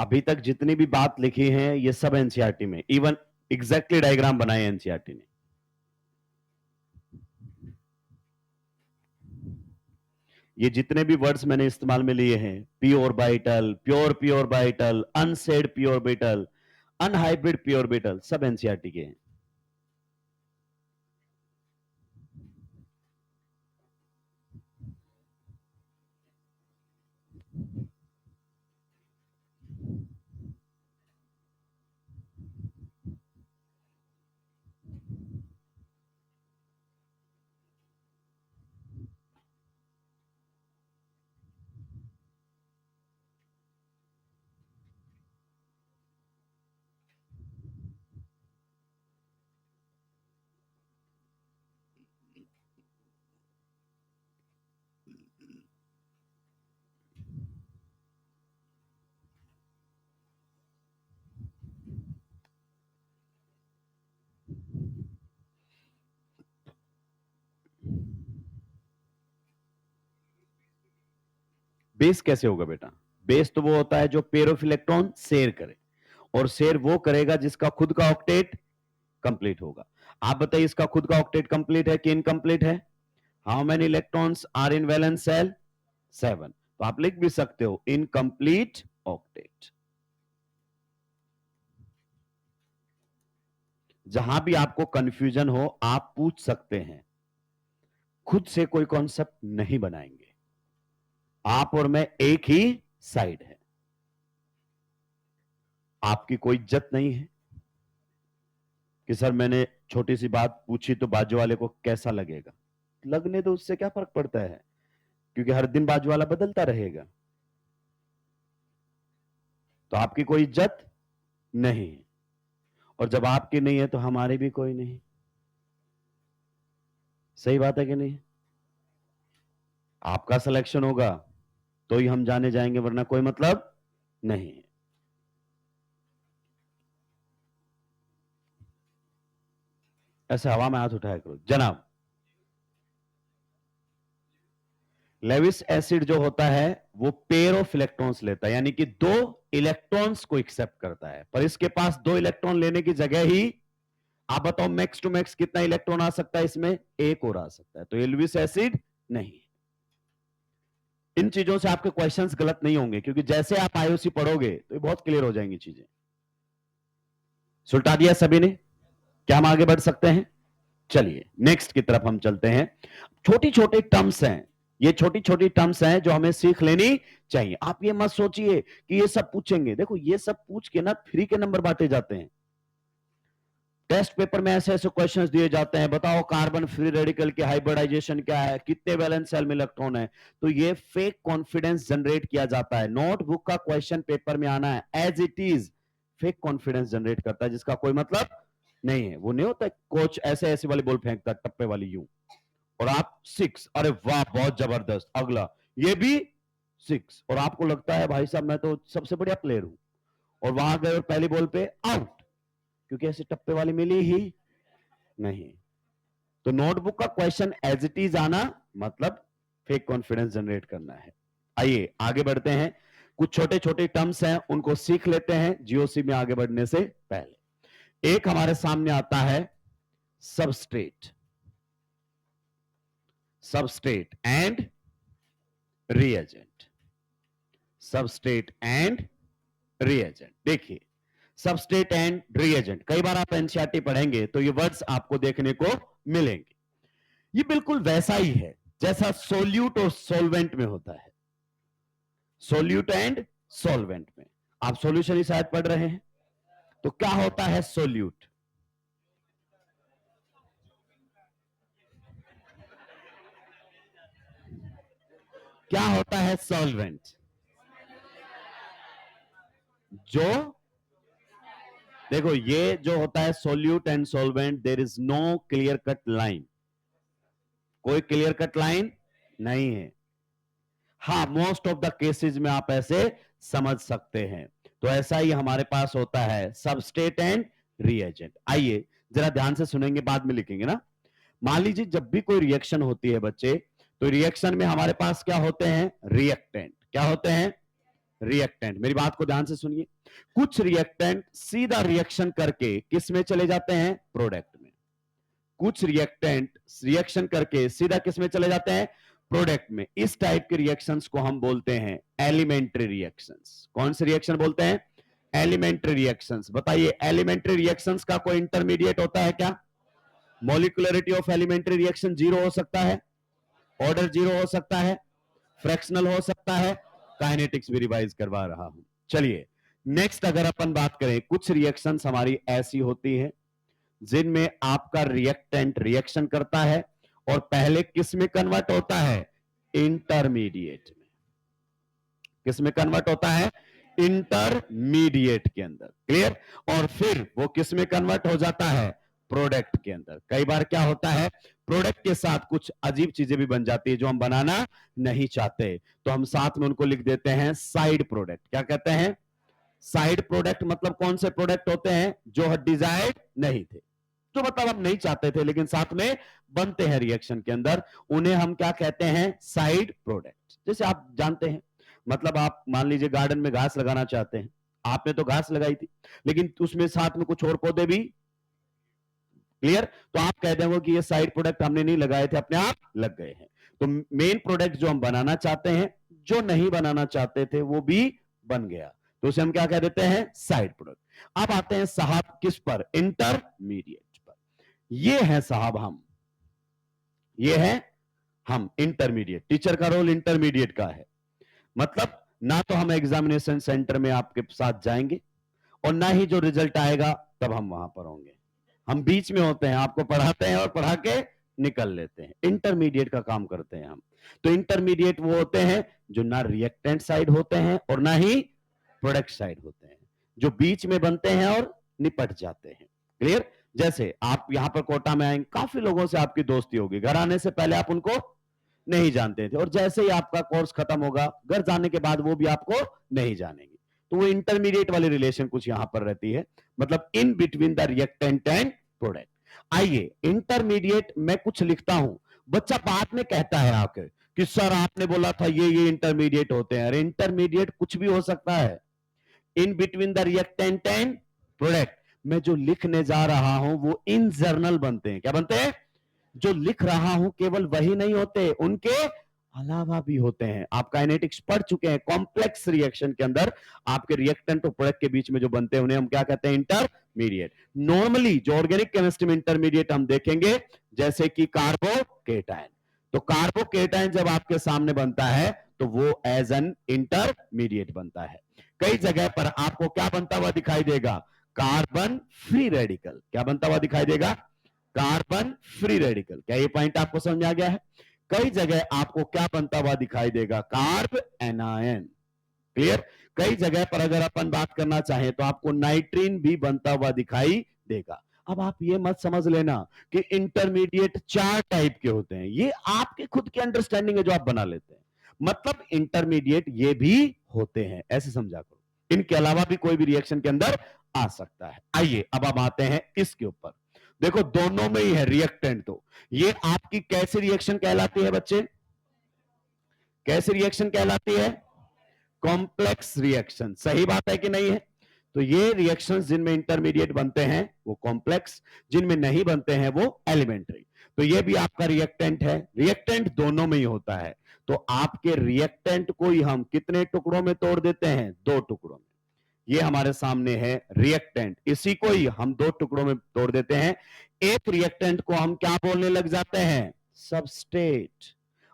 Speaker 1: अभी तक जितनी भी बात लिखी है ये सब एनसीईआरटी में, इवन एग्जैक्टली डायग्राम बनाए एनसीईआरटी ने। ये जितने भी वर्ड्स मैंने इस्तेमाल में लिए हैं, pure orbital, pure orbital, unused pure orbital, unhybrid pure orbital, सब एनसीईआरटी के हैं। बेस कैसे होगा बेटा? बेस तो वो होता है जो पेयर ऑफ इलेक्ट्रॉन शेयर करे, और शेयर वो करेगा जिसका खुद का ऑक्टेट कंप्लीट होगा। आप बताइए इसका खुद का ऑक्टेट कंप्लीट है कि इनकंप्लीट है? How many electrons are in valence shell? 7। तो आप लिख भी सकते हो इनकंप्लीट ऑक्टेट। जहां भी आपको कंफ्यूजन हो आप पूछ सकते हैं, खुद से कोई कॉन्सेप्ट नहीं बनाएंगे। आप और मैं एक ही साइड है, आपकी कोई इज्जत नहीं है कि सर मैंने छोटी सी बात पूछी तो बाजू वाले को कैसा लगेगा। लगने तो उससे क्या फर्क पड़ता है, क्योंकि हर दिन बाजू वाला बदलता रहेगा। तो आपकी कोई इज्जत नहीं, और जब आपकी नहीं है तो हमारी भी कोई नहीं। सही बात है कि नहीं? आपका सिलेक्शन होगा तो ही हम जाने जाएंगे, वरना कोई मतलब नहीं। ऐसे हवा में हाथ उठाया करो जनाब। लेविस एसिड जो होता है वो पेयर ऑफ इलेक्ट्रॉन्स लेता है, यानी कि 2 इलेक्ट्रॉन्स को एक्सेप्ट करता है, पर इसके पास 2 इलेक्ट्रॉन लेने की जगह ही, आप बताओ मैक्स टू मैक्स कितना इलेक्ट्रॉन आ सकता है इसमें? 1 और आ सकता है। तो ये लेविस एसिड नहीं। इन चीजों से आपके क्वेश्चंस गलत नहीं होंगे, क्योंकि जैसे आप आईओसी पढ़ोगे तो ये बहुत क्लियर हो जाएंगी चीजें। सुलटा दिया सभी ने? क्या हम आगे बढ़ सकते हैं? चलिए नेक्स्ट की तरफ हम चलते हैं। छोटी छोटी टर्म्स हैं, ये छोटी छोटी टर्म्स हैं जो हमें सीख लेनी चाहिए। आप ये मत सोचिए कि ये सब पूछेंगे, देखो ये सब पूछ के ना फ्री के नंबर बांटे जाते हैं। टेस्ट पेपर में ऐसे ऐसे क्वेश्चंस दिए जाते हैं, बताओ कार्बन फ्री रेडिकल की हाइब्रिडाइजेशन क्या है, कितने वैलेंस शेल में इलेक्ट्रॉन है। तो ये फेक कॉन्फिडेंस जनरेट किया जाता है। नोटबुक का क्वेश्चन पेपर में आना है as it is, fake confidence generate करता है जिसका कोई मतलब नहीं है। वो नहीं होता कोच ऐसे ऐसे वाली बॉल फेंकता टप्पे वाली यूं, और आप 6, अरे वाह बहुत जबरदस्त, अगला ये भी 6, और आपको लगता है भाई साहब मैं तो सबसे बढ़िया प्लेयर हूं, और वहां गए और पहली बॉल पे आउट, क्योंकि ऐसे टप्पे वाली मिली ही नहीं। तो नोटबुक का क्वेश्चन एज इट इज आना मतलब फेक कॉन्फिडेंस जनरेट करना है। आइए आगे बढ़ते हैं, कुछ छोटे छोटे टर्म्स हैं उनको सीख लेते हैं जीओसी में आगे बढ़ने से पहले। एक हमारे सामने आता है substrate, substrate and reagent, substrate and reagent. देखिए सबस्ट्रेट एंड रिएजेंट, कई बार आप एनसीईआरटी पढ़ेंगे तो ये वर्ड्स आपको देखने को मिलेंगे। ये बिल्कुल वैसा ही है जैसा सोल्यूट और सोलवेंट में होता है। सोल्यूट एंड सोलवेंट में आप सॉल्यूशन ही शायद पढ़ रहे हैं। तो क्या होता है सोल्यूट? क्या होता है सॉल्वेंट? जो देखो ये जो होता है solute and solvent, there is no clear cut line, कोई क्लियर कट लाइन नहीं है। हाँ मोस्ट ऑफ द केसेस में आप ऐसे समझ सकते हैं। तो ऐसा ही हमारे पास होता है सबस्ट्रेट एंड रिएजेंट। आइए जरा ध्यान से सुनेंगे, बाद में लिखेंगे ना। मान लीजिए जब भी कोई रिएक्शन होती है बच्चे, तो रिएक्शन में हमारे पास क्या होते हैं? रिएक्टेंट। क्या होते हैं? रिएक्टेंट। मेरी बात को ध्यान से सुनिए, कुछ रिएक्टेंट सीधा रिएक्शन करके किस में चले जाते हैं, प्रोडक्ट में। कुछ रिएक्टेंट रिएक्शन करके सीधा किस में चले जाते हैं, प्रोडक्ट में। इस टाइप के रिएक्शंस को हम बोलते हैं एलिमेंट्री रिएक्शंस। कौन से रिएक्शन बोलते हैं, एलिमेंट्री रिएक्शंस। बताइए एलिमेंट्री रिएक्शंस का कोई इंटरमीडिएट होता है क्या? मॉलिक्युलरिटी ऑफ एलिमेंट्री रिएक्शन जीरो हो सकता है, ऑर्डर जीरो हो सकता है, फ्रैक्शनल हो सकता है। काइनेटिक्स भी रिवाइज करवा रहा हूं। चलिए नेक्स्ट अगर अपन बात करें, कुछ रिएक्शंस हमारी ऐसी होती है जिनमें आपका रिएक्टेंट रिएक्शन करता है और पहले किस में कन्वर्ट होता है, इंटरमीडिएट में। किस में कन्वर्ट होता है, इंटरमीडिएट के अंदर। क्लियर? और फिर वो किस में कन्वर्ट हो जाता है, प्रोडक्ट के अंदर। कई बार क्या होता है, प्रोडक्ट के साथ कुछ अजीब चीजें भी बन जाती है जो हम बनाना नहीं चाहते, तो हम साथ में उनको लिख देते हैं साइड प्रोडक्ट। क्या कहते हैं, साइड प्रोडक्ट। मतलब कौन से प्रोडक्ट होते हैं, जो डिजायर्ड नहीं थे, जो मतलब हम नहीं चाहते थे लेकिन साथ में बनते हैं रिएक्शन के अंदर, उन्हें हम क्या कहते हैं, साइड प्रोडक्ट। जैसे आप जानते हैं, मतलब आप मान लीजिए गार्डन में घास लगाना चाहते हैं, आपने तो घास लगाई थी लेकिन उसमें साथ में कुछ और पौधे भी। क्लियर? तो आप कह देंगे कि ये साइड प्रोडक्ट हमने नहीं लगाए थे, अपने आप लग गए हैं। तो मेन प्रोडक्ट जो हम बनाना चाहते हैं, जो नहीं बनाना चाहते थे वो भी बन गया, तो उसे हम क्या कह देते हैं, साइड प्रोडक्ट। अब आते हैं साहब किस पर, इंटरमीडिएट पर। ये है साहब हम, ये है हम इंटरमीडिएट। टीचर का रोल इंटरमीडिएट का है। मतलब ना तो हम एग्जामिनेशन सेंटर में आपके साथ जाएंगे और ना ही जो रिजल्ट आएगा तब हम वहां पर होंगे। हम बीच में होते हैं, आपको पढ़ाते हैं और पढ़ा के निकल लेते हैं। इंटरमीडिएट का काम करते हैं हम। तो इंटरमीडिएट वो होते हैं जो ना रिएक्टेंट साइड होते हैं और ना ही प्रोडक्ट साइड होते हैं, जो बीच में बनते हैं और निपट जाते हैं। क्लियर? जैसे आप यहां पर कोटा में आएंगे, काफी लोगों से आपकी दोस्ती होगी, घर आने से पहले आप उनको नहीं जानते थे और जैसे ही आपका कोर्स खत्म होगा, घर जाने के बाद वो भी आपको नहीं जानेंगे। तो वो इंटरमीडिएट वाली रिलेशन कुछ यहां पर रहती है, मतलब in between the reactant and product. आइए इंटरमीडिएट मैं कुछ लिखता हूं, बच्चा बाद में कहता है आकर कि सर आपने बोला था ये इंटरमीडिएट होते हैं। अरे इंटरमीडिएट कुछ भी हो सकता है, in between the reactant and product. मैं जो लिखने जा रहा हूं वो इन जर्नल बनते हैं। क्या बनते हैं? जो लिख रहा हूं केवल वही नहीं होते, उनके अलावा भी होते हैं। आप काइनेटिक्स पढ़ चुके हैं, कॉम्प्लेक्स रिएक्शन के अंदर आपके रिएक्टेंट और प्रोडक्ट के बीच में जो बनते हैं उन्हें हम क्या कहते हैं, इंटरमीडिएट। नॉर्मली जो ऑर्गेनिक केमिस्ट्री में इंटरमीडिएट हम देखेंगे, जैसे कि कार्बोकेटायन। तो कार्बोकेटायन जब आपके सामने बनता है तो वो एज एन इंटरमीडिएट बनता है। कई जगह पर आपको क्या बनता हुआ दिखाई देगा, कार्बन फ्री रेडिकल। क्या बनता हुआ दिखाई देगा, कार्बन फ्री रेडिकल। क्या ये पॉइंट आपको समझ में आ गया है? कई जगह आपको क्या बनता हुआ दिखाई देगा, कार्ब एनायन। क्लियर? कई जगह पर अगर अपन बात करना चाहें तो आपको नाइट्रीन भी बनता हुआ दिखाई देगा। अब आप ये मत समझ लेना कि इंटरमीडिएट 4 टाइप के होते हैं, ये आपके खुद की अंडरस्टैंडिंग है जो आप बना लेते हैं। मतलब इंटरमीडिएट ये भी होते हैं, ऐसे समझा करो। इनके अलावा भी कोई भी रिएक्शन के अंदर आ सकता है। आइए अब हम आते हैं इसके ऊपर। देखो दोनों में ही है रिएक्टेंट, तो ये आपकी कैसी रिएक्शन कहलाती है बच्चे, कैसी रिएक्शन कहलाती है, कॉम्प्लेक्स रिएक्शन। सही बात है कि नहीं है? तो ये रिएक्शंस जिनमें इंटरमीडिएट बनते हैं वो कॉम्प्लेक्स, जिनमें नहीं बनते हैं वो एलिमेंट्री। तो ये भी आपका रिएक्टेंट है। रिएक्टेंट दोनों में ही होता है। तो आपके रिएक्टेंट को ही हम कितने टुकड़ों में तोड़ देते हैं, 2 टुकड़ों में। ये हमारे सामने है रिएक्टेंट, इसी को ही हम 2 टुकड़ों में तोड़ देते हैं। एक रिएक्टेंट को हम क्या बोलने लग जाते हैं, सबस्ट्रेट,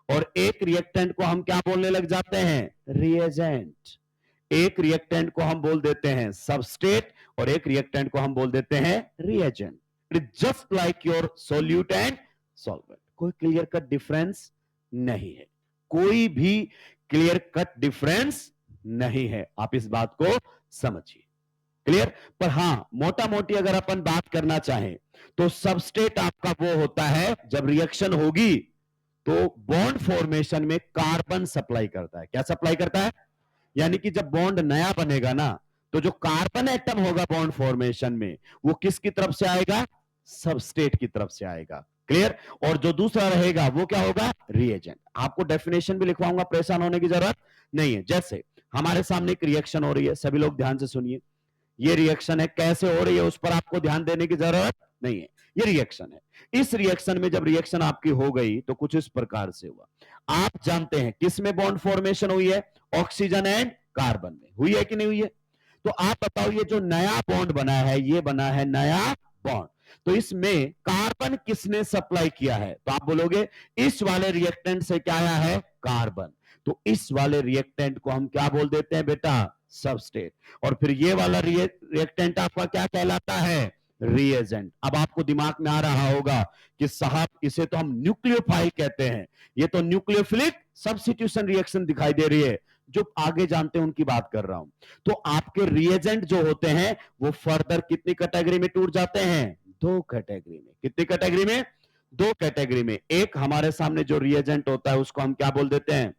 Speaker 1: और एक रिएक्टेंट को हम क्या बोलने लग जाते हैं, रिएजेंट। एक रिएक्टेंट को हम बोल देते हैं सबस्ट्रेट और एक रिएक्टेंट को हम बोल देते हैं reagent. It is just like your solute and solvent. कोई क्लियर कट डिफरेंस नहीं है, कोई भी क्लियर कट डिफरेंस नहीं है। आप इस बात को समझिए। क्लियर? पर हां, मोटा मोटी अगर अपन बात करना चाहें तो सबस्ट्रेट आपका वो होता है जब रिएक्शन होगी तो बॉन्ड फॉर्मेशन में कार्बन सप्लाई करता है। क्या सप्लाई करता है? यानी कि जब बॉन्ड नया बनेगा ना, तो जो कार्बन एटम होगा बॉन्ड फॉर्मेशन में वो किसकी तरफ से आएगा, सबस्ट्रेट की तरफ से आएगा। क्लियर? और जो दूसरा रहेगा वो क्या होगा, रिएजेंट। आपको डेफिनेशन भी लिखवाऊंगा, परेशान होने की जरूरत नहीं है। जैसे हमारे सामने एक रिएक्शन हो रही है, सभी लोग ध्यान से सुनिए। ये रिएक्शन है, कैसे हो रही है उस पर आपको ध्यान देने की जरूरत नहीं है, ये रिएक्शन है। इस रिएक्शन में जब रिएक्शन आपकी हो गई तो कुछ इस प्रकार से हुआ। आप जानते हैं किस में बॉन्ड फॉर्मेशन हुई है? ऑक्सीजन एंड कार्बन में हुई है कि नहीं हुई है? तो आप बताओ, ये जो नया बॉन्ड बना है, ये बना है नया बॉन्ड, तो इसमें कार्बन किसने सप्लाई किया है? तो आप बोलोगे इस वाले रिएक्टेंट से क्या आया है? कार्बन। तो इस वाले रिएक्टेंट को हम क्या बोल देते हैं बेटा? सबस्ट्रेट। और फिर ये वाला रिएक्टेंट आपका क्या कहलाता है? रिएजेंट। अब आपको दिमाग में आ रहा होगा कि साहब इसे तो हम न्यूक्लियोफाइल कहते हैं, ये तो न्यूक्लियोफिलिक सब्स्टिट्यूशन रिएक्शन दिखाई दे रही है। जो आगे जानते हैं उनकी बात कर रहा हूं। तो आपके रिएजेंट जो होते हैं वो फर्दर कितनी कैटेगरी में टूट जाते हैं? दो कैटेगरी में। कितनी कैटेगरी में? दो कैटेगरी में। एक हमारे सामने जो रिएजेंट होता है उसको हम क्या बोल देते हैं?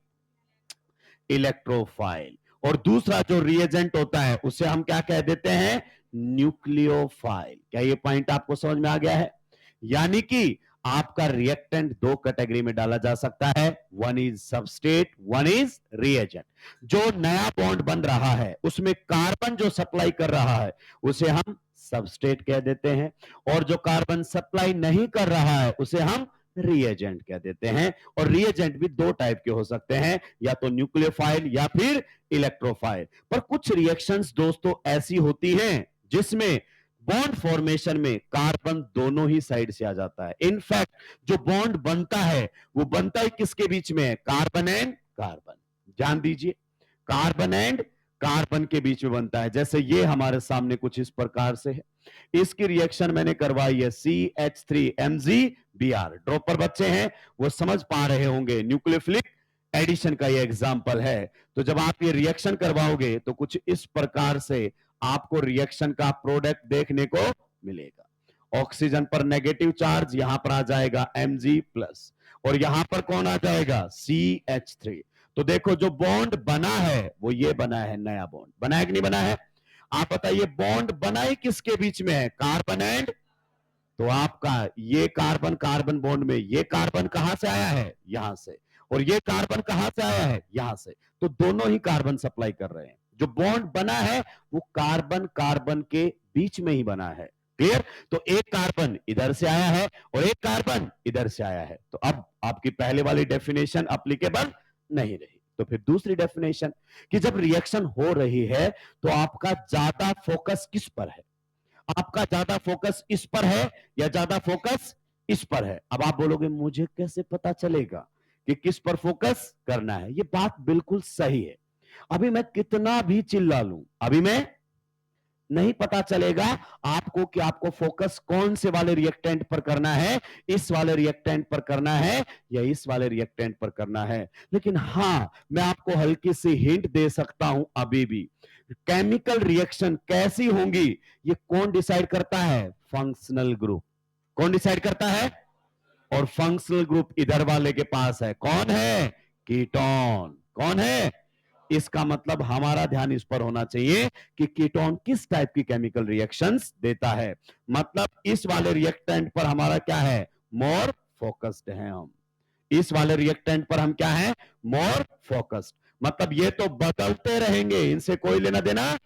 Speaker 1: इलेक्ट्रोफाइल। और दूसरा जो रिएजेंट होता है उसे हम क्या कह देते हैं? न्यूक्लियोफाइल। क्या ये पॉइंट आपको समझ में आ गया है? यानी कि आपका रिएक्टेंट दो कैटेगरी में डाला जा सकता है, one is substrate, one is reagent. जो नया बॉन्ड बन रहा है उसमें कार्बन जो सप्लाई कर रहा है उसे हम सबस्ट्रेट कह देते हैं, और जो कार्बन सप्लाई नहीं कर रहा है उसे हम रिएजेंट कह देते हैं। और रिएजेंट भी दो टाइप के हो सकते हैं, या तो न्यूक्लियोफाइल या फिर इलेक्ट्रोफाइल। पर कुछ रिएक्शंस दोस्तों ऐसी होती हैं जिसमें बॉन्ड फॉर्मेशन में कार्बन दोनों ही साइड से आ जाता है। इनफैक्ट जो बॉन्ड बनता है वो बनता है किसके बीच में है? Carbon and carbon. ध्यान दीजिए, कार्बन एंड कार्बन के बीच में बनता है। जैसे ये हमारे सामने कुछ इस प्रकार से है, इसकी रिएक्शन मैंने करवाई है CH3MgBr। ड्रॉपर बच्चे हैं वो समझ पा रहे होंगे, न्यूक्लियोफिलिक एडिशन का ये एग्जांपल है। तो जब आप ये रिएक्शन करवाओगे तो कुछ इस प्रकार से आपको रिएक्शन का प्रोडक्ट देखने को मिलेगा। ऑक्सीजन पर नेगेटिव चार्ज, यहां पर आ जाएगा Mg+, और यहां पर कौन आ जाएगा? CH3। तो देखो जो बॉन्ड बना है वो ये बना है, नया बॉन्ड बना है कि नहीं बना है? आप बताइए बॉन्ड बना ही किसके बीच में है? Carbon and. तो आपका ये कार्बन कार्बन बॉन्ड में ये कार्बन कहां से आया है? यहां से। और ये कार्बन कहां से आया है? यहां से। तो दोनों ही कार्बन सप्लाई कर रहे हैं। जो बॉन्ड बना है वो कार्बन कार्बन के बीच में ही बना है। क्लियर? तो एक कार्बन इधर से आया है और एक कार्बन इधर से आया है। तो अब आपकी पहले वाली डेफिनेशन अप्लीकेबल नहीं रही। तो फिर दूसरी डेफिनेशन कि जब रिएक्शन हो रही है तो आपका ज्यादा फोकस किस पर है? आपका ज्यादा फोकस इस पर है या ज्यादा फोकस इस पर है? अब आप बोलोगे मुझे कैसे पता चलेगा कि किस पर फोकस करना है? ये बात बिल्कुल सही है। अभी मैं कितना भी चिल्ला लूं, अभी मैं नहीं पता चलेगा आपको कि आपको फोकस कौन से वाले रिएक्टेंट पर करना है, इस वाले रिएक्टेंट पर करना है या इस वाले रिएक्टेंट पर करना है। लेकिन हां, मैं आपको हल्की सी हिंट दे सकता हूं अभी भी। केमिकल रिएक्शन कैसी होंगी ये कौन डिसाइड करता है? Functional group. कौन डिसाइड करता है? और फंक्शनल ग्रुप इधर वाले के पास है, कौन है? कीटोन। कौन है? इसका मतलब हमारा ध्यान इस पर होना चाहिए कि कीटोन किस टाइप की केमिकल रिएक्शंस देता है। मतलब इस वाले रिएक्टेंट पर हमारा क्या है? मोर फोकस्ड है हम। इस वाले रिएक्टेंट पर हम क्या है? More focused. मतलब ये तो बदलते रहेंगे, इनसे कोई लेना देना,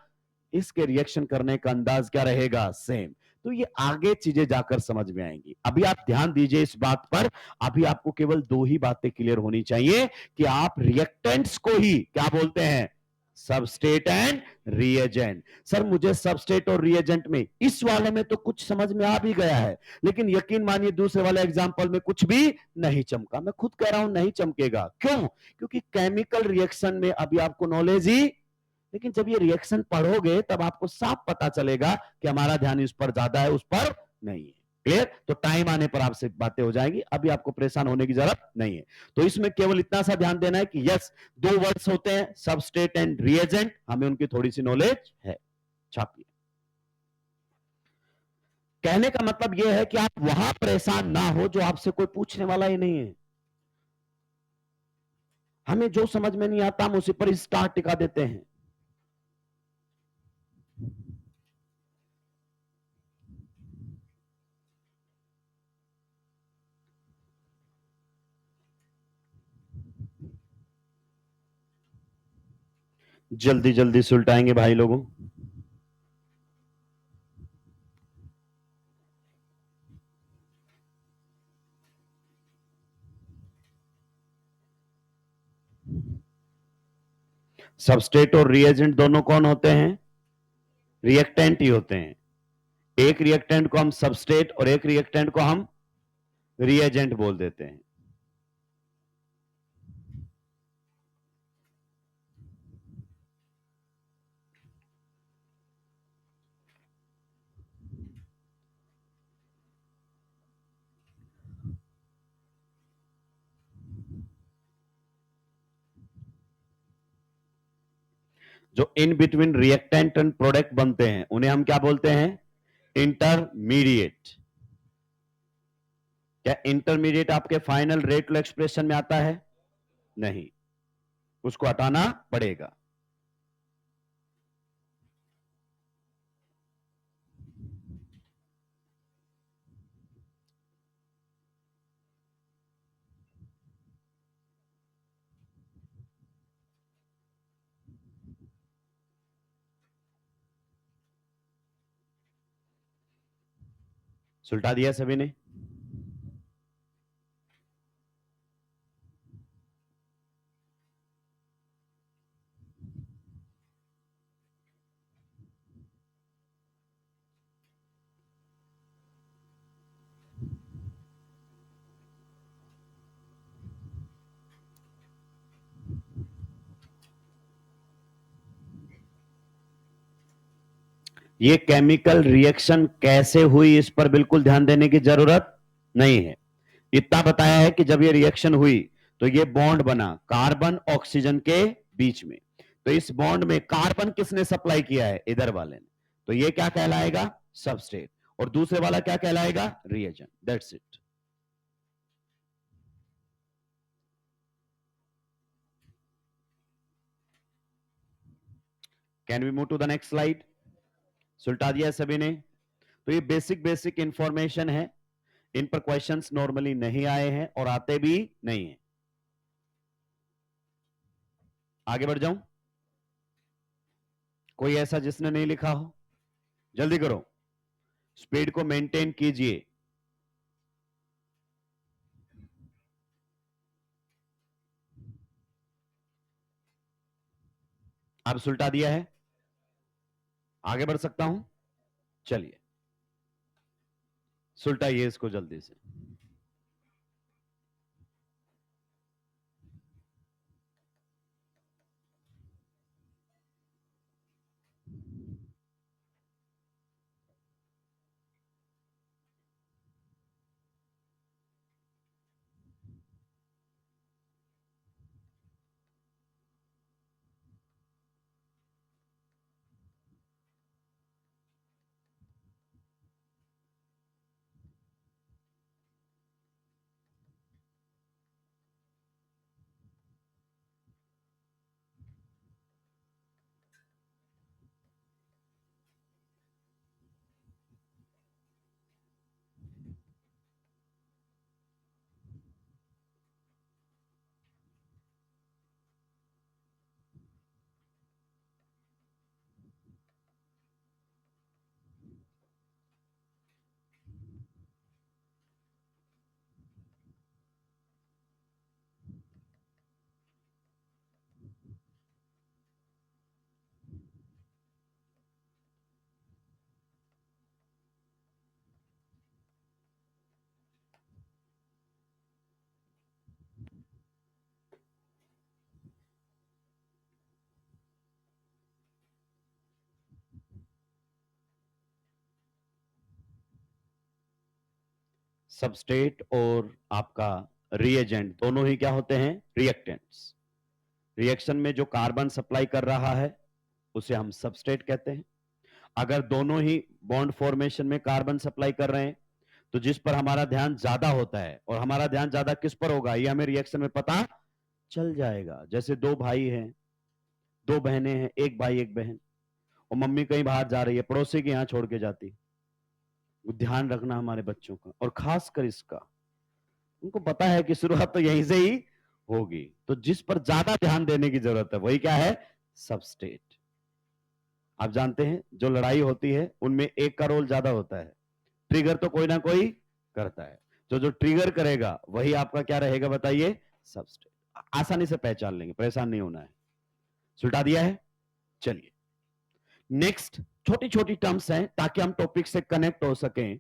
Speaker 1: इसके रिएक्शन करने का अंदाज क्या रहेगा? सेम। तो ये आगे चीजें जाकर समझ में आएंगी। अभी आप ध्यान दीजिए इस बात पर। अभी आपको केवल दो ही बातें क्लियर होनी चाहिए कि आप रिएक्टेंट्स को ही क्या बोलते हैं? Substrate and reagent. सर मुझे सबस्ट्रेट और रिएजेंट में इस वाले में तो कुछ समझ में आ भी गया है, लेकिन यकीन मानिए दूसरे वाले एग्जांपल में कुछ भी नहीं चमका। मैं खुद कह रहा हूं नहीं चमकेगा। क्यों? क्योंकि केमिकल रिएक्शन में अभी आपको नॉलेज ही, लेकिन जब ये रिएक्शन पढ़ोगे तब आपको साफ पता चलेगा कि हमारा ध्यान इस पर ज्यादा है, उस पर नहीं है। क्लियर? तो टाइम आने पर आपसे बातें हो जाएंगी, अभी आपको परेशान होने की जरूरत नहीं है। तो इसमें केवल इतना सा ध्यान देना है कि यस, दो वर्ड्स होते हैं सबस्ट्रेट एंड रिएजेंट, हमें उनकी थोड़ी सी नॉलेज है। छापिए। कहने का मतलब यह है कि आप वहां परेशान ना हो जो आपसे कोई पूछने वाला ही नहीं है। हमें जो समझ में नहीं आता हम उसी पर स्टार टिका देते हैं। जल्दी जल्दी सुलटाएंगे भाई लोगों। सबस्ट्रेट और रिएजेंट दोनों कौन होते हैं? रिएक्टेंट ही होते हैं। एक रिएक्टेंट को हम सबस्ट्रेट और एक रिएक्टेंट को हम रिएजेंट बोल देते हैं। जो in between reactant and product बनते हैं उन्हें हम क्या बोलते हैं? इंटरमीडिएट। क्या इंटरमीडिएट आपके फाइनल रेट एक्सप्रेशन में आता है? नहीं, उसको हटाना पड़ेगा। सुलटा दिया सभी ने? ये केमिकल रिएक्शन कैसे हुई इस पर बिल्कुल ध्यान देने की जरूरत नहीं है। इतना बताया है कि जब ये रिएक्शन हुई तो ये बॉन्ड बना कार्बन ऑक्सीजन के बीच में। तो इस बॉन्ड में कार्बन किसने सप्लाई किया है? इधर वाले ने। तो ये क्या कहलाएगा? सबस्ट्रेट। और दूसरे वाला क्या कहलाएगा? Reagent. That's it. Can we move to the next slide? सुलटा दिया सभी ने? तो ये बेसिक बेसिक इंफॉर्मेशन है। इन पर क्वेश्चंस नॉर्मली नहीं आए हैं और आते भी नहीं है। आगे बढ़ जाऊं? कोई ऐसा जिसने नहीं लिखा हो? जल्दी करो, स्पीड को मेंटेन कीजिए। अब सुलटा दिया है, आगे बढ़ सकता हूं? चलिए सुलटाइए इसको जल्दी से। सबस्ट्रेट और आपका रिएजेंट दोनों ही क्या होते हैं? रिएक्टेंट्स। रिएक्शन में जो कार्बन सप्लाई कर रहा है उसे हम सबस्ट्रेट कहते हैं। अगर दोनों ही बॉन्ड फॉर्मेशन में कार्बन सप्लाई कर रहे हैं तो जिस पर हमारा ध्यान ज्यादा होता है, और हमारा ध्यान ज्यादा किस पर होगा ये हमें रिएक्शन में पता चल जाएगा। जैसे दो भाई हैं, दो बहनें हैं, एक भाई एक बहन, और मम्मी कहीं बाहर जा रही है, पड़ोसी के यहां छोड़ के जाती। ध्यान रखना हमारे बच्चों का, और खासकर इसका, उनको पता है कि शुरुआत तो यहीं से ही होगी। तो जिस पर ज्यादा ध्यान देने की जरूरत है वही क्या है? सबस्टेट। आप जानते हैं जो लड़ाई होती है उनमें एक का रोल ज्यादा होता है, ट्रिगर तो कोई ना कोई करता है, तो जो ट्रिगर करेगा वही आपका क्या रहेगा बताइए, सबस्टेट। आसानी से पहचान लेंगे, परेशान नहीं होना है। सुलटा दिया है। चलिए नेक्स्ट, छोटी छोटी टर्म्स हैं ताकि हम टॉपिक से कनेक्ट हो सकें,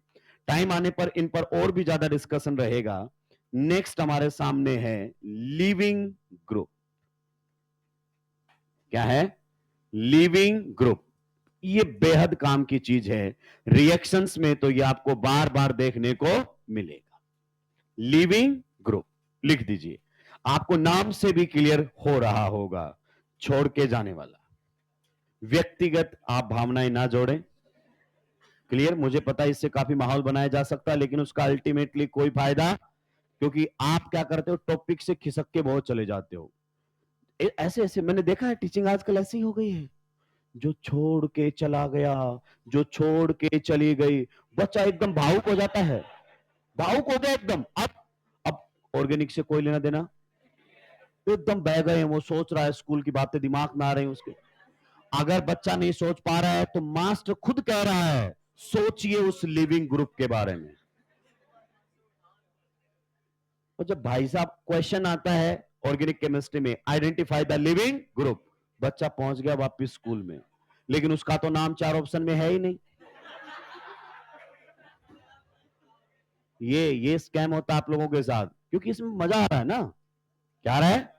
Speaker 1: टाइम आने पर इन पर और भी ज्यादा डिस्कशन रहेगा। नेक्स्ट हमारे सामने है लिविंग ग्रुप। क्या है? Leaving group. ये बेहद काम की चीज है, रिएक्शंस में तो ये आपको बार बार देखने को मिलेगा। लिविंग ग्रुप लिख दीजिए, आपको नाम से भी क्लियर हो रहा होगा, छोड़ के जाने वाला। व्यक्तिगत आप भावनाएं ना जोड़ें। क्लियर? मुझे पता है इससे काफी माहौल बनाया जा सकता है, लेकिन उसका अल्टीमेटली कोई फायदा, क्योंकि आप क्या करते हो, टॉपिक से खिसक के बहुत चले जाते हो। ऐसे ऐसे मैंने देखा है, टीचिंग आजकल ऐसी हो गई है, जो छोड़ के चला गया, जो छोड़ के चली गई, बच्चा एकदम भावुक हो जाता है, भावुक हो गया एकदम। अब ऑर्गेनिक से कोई लेना देना, एकदम बह गए, वो सोच रहा है स्कूल की बातें दिमाग में आ रही हैं उसके। अगर बच्चा नहीं सोच पा रहा है तो मास्टर खुद कह रहा है सोचिए उस लिविंग ग्रुप के बारे में। और जब भाई साहब क्वेश्चन आता है ऑर्गेनिक केमिस्ट्री में, आइडेंटिफाई द लिविंग ग्रुप, बच्चा पहुंच गया वापस स्कूल में, लेकिन उसका तो नाम 4 ऑप्शन में है ही नहीं। ये स्कैम होता है आप लोगों के साथ, क्योंकि इसमें मजा आ रहा है ना। क्या आ रहा है?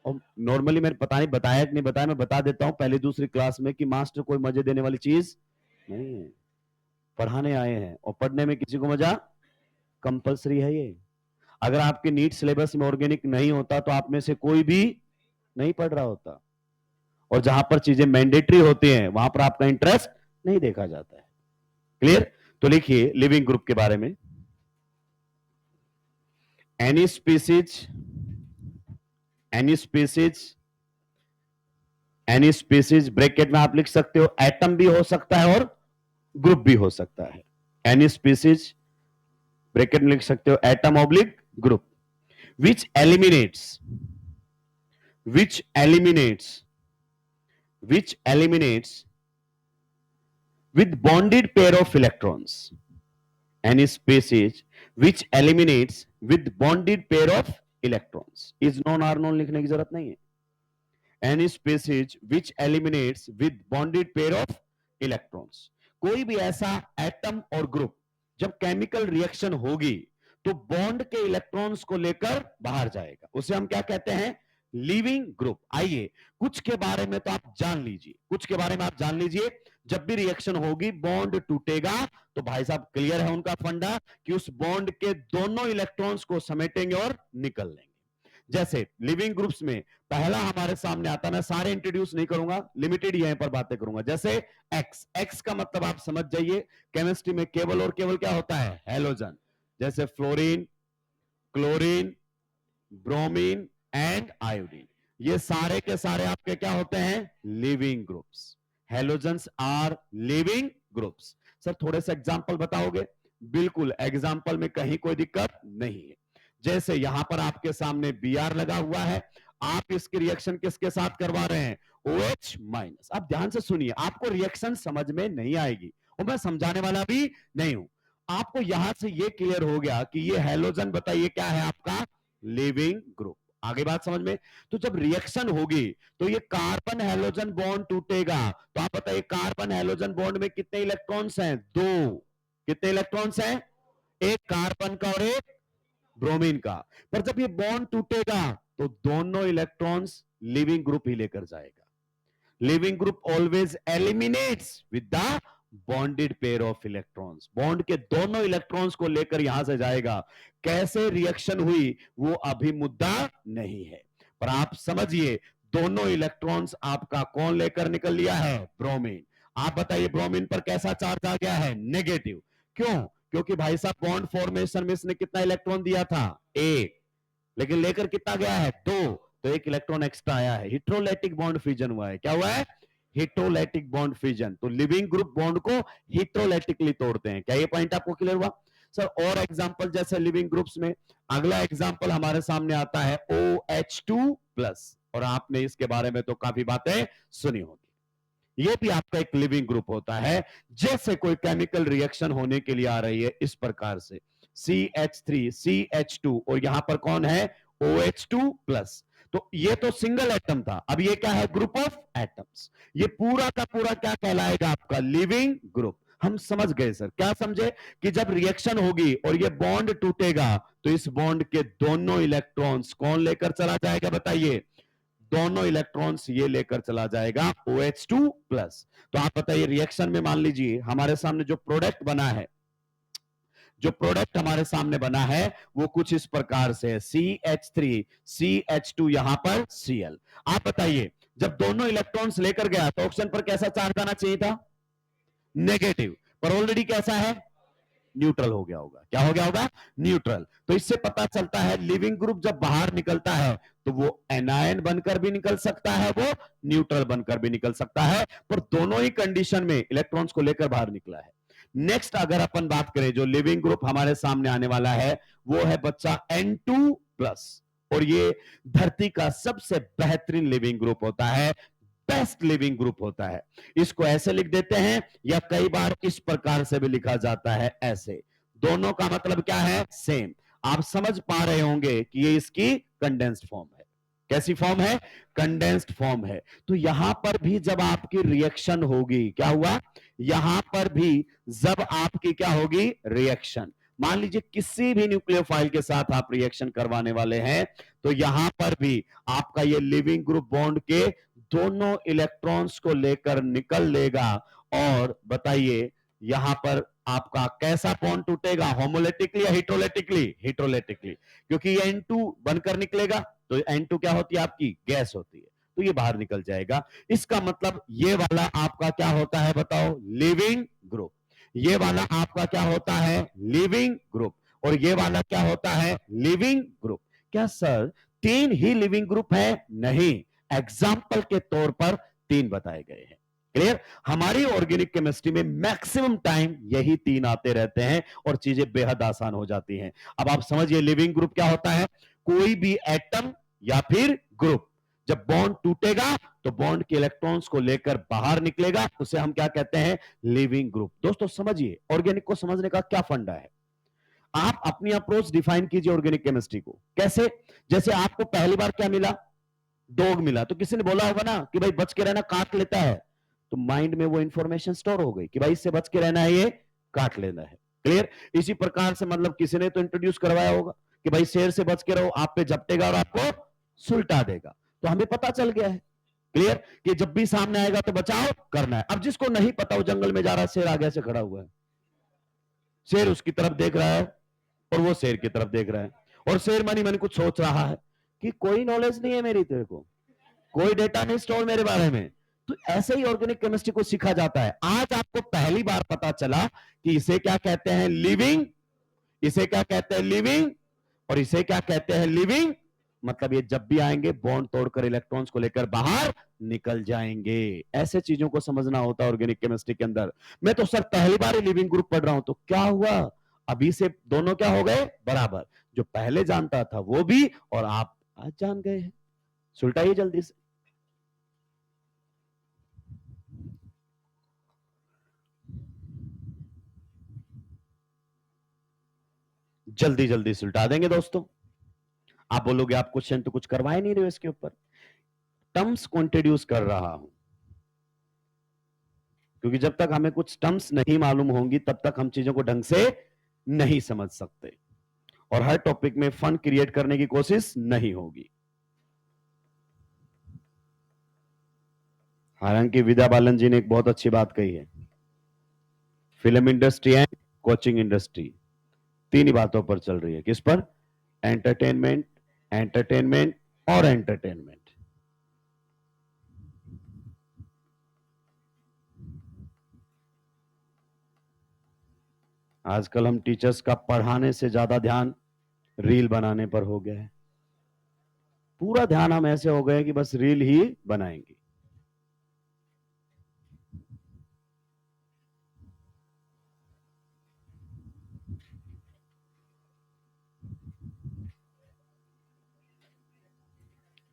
Speaker 1: और नॉर्मली मैंने पता नहीं बताया कि नहीं बताया, मैं बता देता हूं पहली दूसरी क्लास में कि मास्टर कोई मजे देने वाली चीज नहीं है, पढ़ाने आए हैं, और पढ़ने में किसी को मजा कंपलसरी है ये। अगर आपके नीट सिलेबस में ऑर्गेनिक नहीं होता तो आप में से कोई भी नहीं पढ़ रहा होता, और जहां पर चीजें मैंडेटरी होती हैं वहां पर आपका इंटरेस्ट नहीं देखा जाता है। क्लियर? तो लिखिए लिविंग ग्रुप के बारे में, any species, any species, any species bracket में आप लिख सकते हो एटम भी हो सकता है और ग्रुप भी हो सकता है। एनी स्पीसीज ब्रैकेट में लिख सकते हो atom oblique group, which eliminates, which eliminates, which eliminates with bonded pair of electrons, any species which eliminates with bonded pair of electrons, is known or known लिखने की जरूरत नहीं है। any species which eliminates with bonded pair of electrons, कोई भी ऐसा एटम और ग्रुप जब केमिकल रिएक्शन होगी तो बॉन्ड के इलेक्ट्रॉन्स को लेकर बाहर जाएगा, उसे हम क्या कहते हैं, लिविंग ग्रुप। आइए कुछ के बारे में तो आप जान लीजिए, कुछ के बारे में आप जान लीजिए। जब भी रिएक्शन होगी बॉन्ड टूटेगा तो भाई साहब क्लियर है उनका फंडा कि उस बॉन्ड के दोनों इलेक्ट्रॉन्स को समेटेंगे और निकल लेंगे। जैसे लिविंग ग्रुप्स में पहला हमारे सामने आता है, मैं सारे इंट्रोड्यूस नहीं करूंगा, लिमिटेड यहां पर बातें करूंगा। जैसे एक्स, एक्स का मतलब आप समझ जाइए, केमिस्ट्री में केवल और केवल क्या होता है, हेलोजन। जैसे fluorine, chlorine, bromine and iodine, ये सारे के सारे आपके क्या होते हैं, leaving groups. Halogens are leaving groups. Sir थोड़े से एग्जांपल बताओगे? बिल्कुल, एग्जांपल में कहीं कोई दिक्कत नहीं है। जैसे यहां पर आपके सामने Br लगा हुआ है, आप इसकी रिएक्शन किसके साथ करवा रहे हैं, OH माइनस। आप ध्यान से सुनिए, आपको रिएक्शन समझ में नहीं आएगी और मैं समझाने वाला भी नहीं हूं। आपको यहां से ये क्लियर हो गया कि ये हेलोजन बताइए क्या है आपका, लिविंग ग्रुप। आगे बात समझ में? तो जब रिएक्शन होगी तो ये कार्बन हेलोजन बॉन्ड टूटेगा, तो आप बताइए कार्बन हेलोजन बॉन्ड में कितने इलेक्ट्रॉन्स हैं, 2। कितने इलेक्ट्रॉन्स हैं, एक कार्बन का और एक ब्रोमीन का। पर जब ये बॉन्ड टूटेगा तो दोनों इलेक्ट्रॉन्स लिविंग ग्रुप ही लेकर जाएगा। Leaving group always eliminates with the bonded pair of electrons, bond के दोनों इलेक्ट्रॉन्स को लेकर यहां से जाएगा। कैसे रिएक्शन हुई वो अभी मुद्दा नहीं है, पर आप समझिए दोनों इलेक्ट्रॉन्स आपका कौन लेकर निकल लिया है, ब्रोमीन। आप बताइए ब्रोमीन पर कैसा चार्ज आ गया है, नेगेटिव। क्यों? क्योंकि भाई साहब बॉन्ड फॉर्मेशन में इसने कितना इलेक्ट्रॉन दिया था, एक, लेकिन लेकर कितना गया है, 2, तो एक इलेक्ट्रॉन एक्स्ट्रा आया है, हिट्रोलाइटिक बॉन्ड फ्यूजन हुआ है। क्या हुआ है, हिट्रोलाइटिक बॉन्ड फ्यूजन। तो लिविंग ग्रुप बॉन्ड को हिट्रोलाइटिकली तोड़ते हैं। क्या ये पॉइंट आपको क्लियर हुआ? सर और एग्जांपल जैसे लिविंग ग्रुप्स में अगला एग्जांपल हमारे सामने आता है OH2+। और आपने इसके बारे में तो काफी बातें सुनी होगी। ये भी आपका एक लिविंग ग्रुप होता है। जैसे कोई केमिकल रिएक्शन होने के लिए आ रही है इस प्रकार से CH3 CH2 और यहां पर कौन है OH2 प्लस। तो ये तो सिंगल एटम था, अब ये क्या है ग्रुप ऑफ एटम्स। ये पूरा का पूरा क्या कहलाएगा आपका लिविंग ग्रुप। हम समझ गए सर, क्या समझे कि जब रिएक्शन होगी और ये बॉन्ड टूटेगा तो इस बॉन्ड के दोनों इलेक्ट्रॉन्स कौन लेकर चला जाएगा बताइए, दोनों इलेक्ट्रॉन्स ये लेकर चला जाएगा OH2 प्लस। तो आप बताइए रिएक्शन में मान लीजिए हमारे सामने जो प्रोडक्ट बना है, जो प्रोडक्ट हमारे सामने बना है वो कुछ इस प्रकार से है CH3 CH2 यहां पर Cl। आप बताइए जब दोनों इलेक्ट्रॉन्स लेकर गया तो ऑक्सीजन पर कैसा चार्ज आना चाहिए था, नेगेटिव, पर ऑलरेडी कैसा है न्यूट्रल हो गया होगा। क्या हो गया होगा न्यूट्रल। तो इससे पता चलता है लिविंग ग्रुप जब बाहर निकलता है तो वो एनायन बनकर भी निकल सकता है, वो न्यूट्रल बनकर भी निकल सकता है, पर दोनों ही कंडीशन में इलेक्ट्रॉन्स को लेकर बाहर निकला है। नेक्स्ट अगर अपन बात करें जो लिविंग ग्रुप हमारे सामने आने वाला है वो है बच्चा N2 प्लस। और ये धरती का सबसे बेहतरीन लिविंग ग्रुप होता है, बेस्ट लिविंग ग्रुप होता है। इसको ऐसे लिख देते हैं या कई बार इस प्रकार से भी लिखा जाता है ऐसे। दोनों का मतलब क्या है सेम। आप समझ पा रहे होंगे कि ये इसकी कंडेंस्ड फॉर्म है। कैसी फॉर्म है कंडेंस्ड फॉर्म है। तो यहां पर भी जब आपकी रिएक्शन होगी, क्या हुआ यहां पर भी जब आपकी क्या होगी रिएक्शन, मान लीजिए किसी भी न्यूक्लियोफाइल के साथ आप रिएक्शन करवाने वाले हैं तो यहां पर भी आपका ये लिविंग ग्रुप बॉन्ड के दोनों इलेक्ट्रॉन्स को लेकर निकल लेगा। और बताइए यहां पर आपका कैसा बॉन्ड टूटेगा, होमोलेटिकली या हिट्रोलेटिकली, हिट्रोलेटिकली, क्योंकि ये N2 बनकर निकलेगा तो N2 क्या होती है आपकी गैस होती है, तो ये बाहर निकल जाएगा। इसका मतलब ये वाला आपका क्या होता है बताओ लिविंग ग्रुप, ये वाला आपका क्या होता है लिविंग ग्रुप, और ये वाला क्या होता है लिविंग ग्रुप। क्या सर तीन ही लिविंग ग्रुप है, नहीं, एग्जाम्पल के तौर पर तीन बताए गए हैं। क्लियर, हमारी ऑर्गेनिक केमिस्ट्री में मैक्सिमम टाइम यही तीन आते रहते हैं और चीजें बेहद आसान हो जाती हैं। अब आप समझिए लिविंग ग्रुप क्या होता है, कोई भी एटम या फिर ग्रुप जब बॉन्ड टूटेगा तो बॉन्ड के इलेक्ट्रॉन्स को लेकर बाहर निकलेगा, उसे हम क्या कहते हैं लिविंग ग्रुप। दोस्तों समझिए ऑर्गेनिक को समझने का क्या फंडा है। आप अपनी अप्रोच डिफाइन कीजिए ऑर्गेनिक केमिस्ट्री को, कैसे, जैसे आपको पहली बार क्या मिला, डॉग मिला, तो किसी ने बोला होगा ना कि भाई बच के रहना काट लेता है, तो माइंड में वो इंफॉर्मेशन स्टोर हो गई कि भाई इससे बच के रहना है, ये काट लेना है। क्लियर, इसी प्रकार से मतलब किसी ने तो इंट्रोड्यूस करवाया होगा कि भाई शेर से बच के रहो, आप पे झपटेगा और आपको सुलटा देगा, तो हमें पता चल गया है। क्लियर, कि जब भी सामने आएगा तो बचाव करना है। अब जिसको नहीं पता वो जंगल में जा रहा है, शेर आगे से खड़ा हुआ है, शेर उसकी तरफ देख रहा है और वो शेर की तरफ देख रहा है, और शेर मनी मन कुछ सोच रहा है कि कोई नॉलेज नहीं है मेरी, तेरे को कोई डेटा नहीं स्टोर मेरे बारे में। तो ऐसे ही ऑर्गेनिक केमिस्ट्री को सीखा जाता है। आज आपको पहली बार पता चला कि इसे क्या कहते हैं लिविंग, इसे क्या कहते हैं लिविंग, और इसे क्या कहते हैं लिविंग, मतलब ये जब भी आएंगे बॉन्ड तोड़कर इलेक्ट्रॉन्स को लेकर बाहर निकल जाएंगे। ऐसे चीजों को समझना होता है ऑर्गेनिक केमिस्ट्री के अंदर। मैं तो सर पहली बार ही लिविंग ग्रुप पढ़ रहा हूं, तो क्या हुआ, अभी से दोनों क्या हो गए बराबर, जो पहले जानता था वो भी और आप आज जान गए हैं। सुलटाइए जल्दी से, जल्दी जल्दी सुलटा देंगे दोस्तों। आप बोलोगे आप क्वेश्चन तो कुछ करवाए नहीं रहे हो इसके ऊपर, टर्म्स को इंट्रोड्यूस कर रहा हूं, क्योंकि जब तक हमें कुछ टर्म्स नहीं मालूम होंगी तब तक हम चीजों को ढंग से नहीं समझ सकते, और हर टॉपिक में फन क्रिएट करने की कोशिश नहीं होगी। हालांकि विद्या बालन जी ने एक बहुत अच्छी बात कही है, film industry and coaching industry तीन ही बातों पर चल रही है। किस पर, एंटरटेनमेंट, एंटरटेनमेंट और एंटरटेनमेंट। आजकल हम टीचर्स का पढ़ाने से ज्यादा ध्यान रील बनाने पर हो गया है। पूरा ध्यान हम ऐसे हो गए कि बस रील ही बनाएंगे।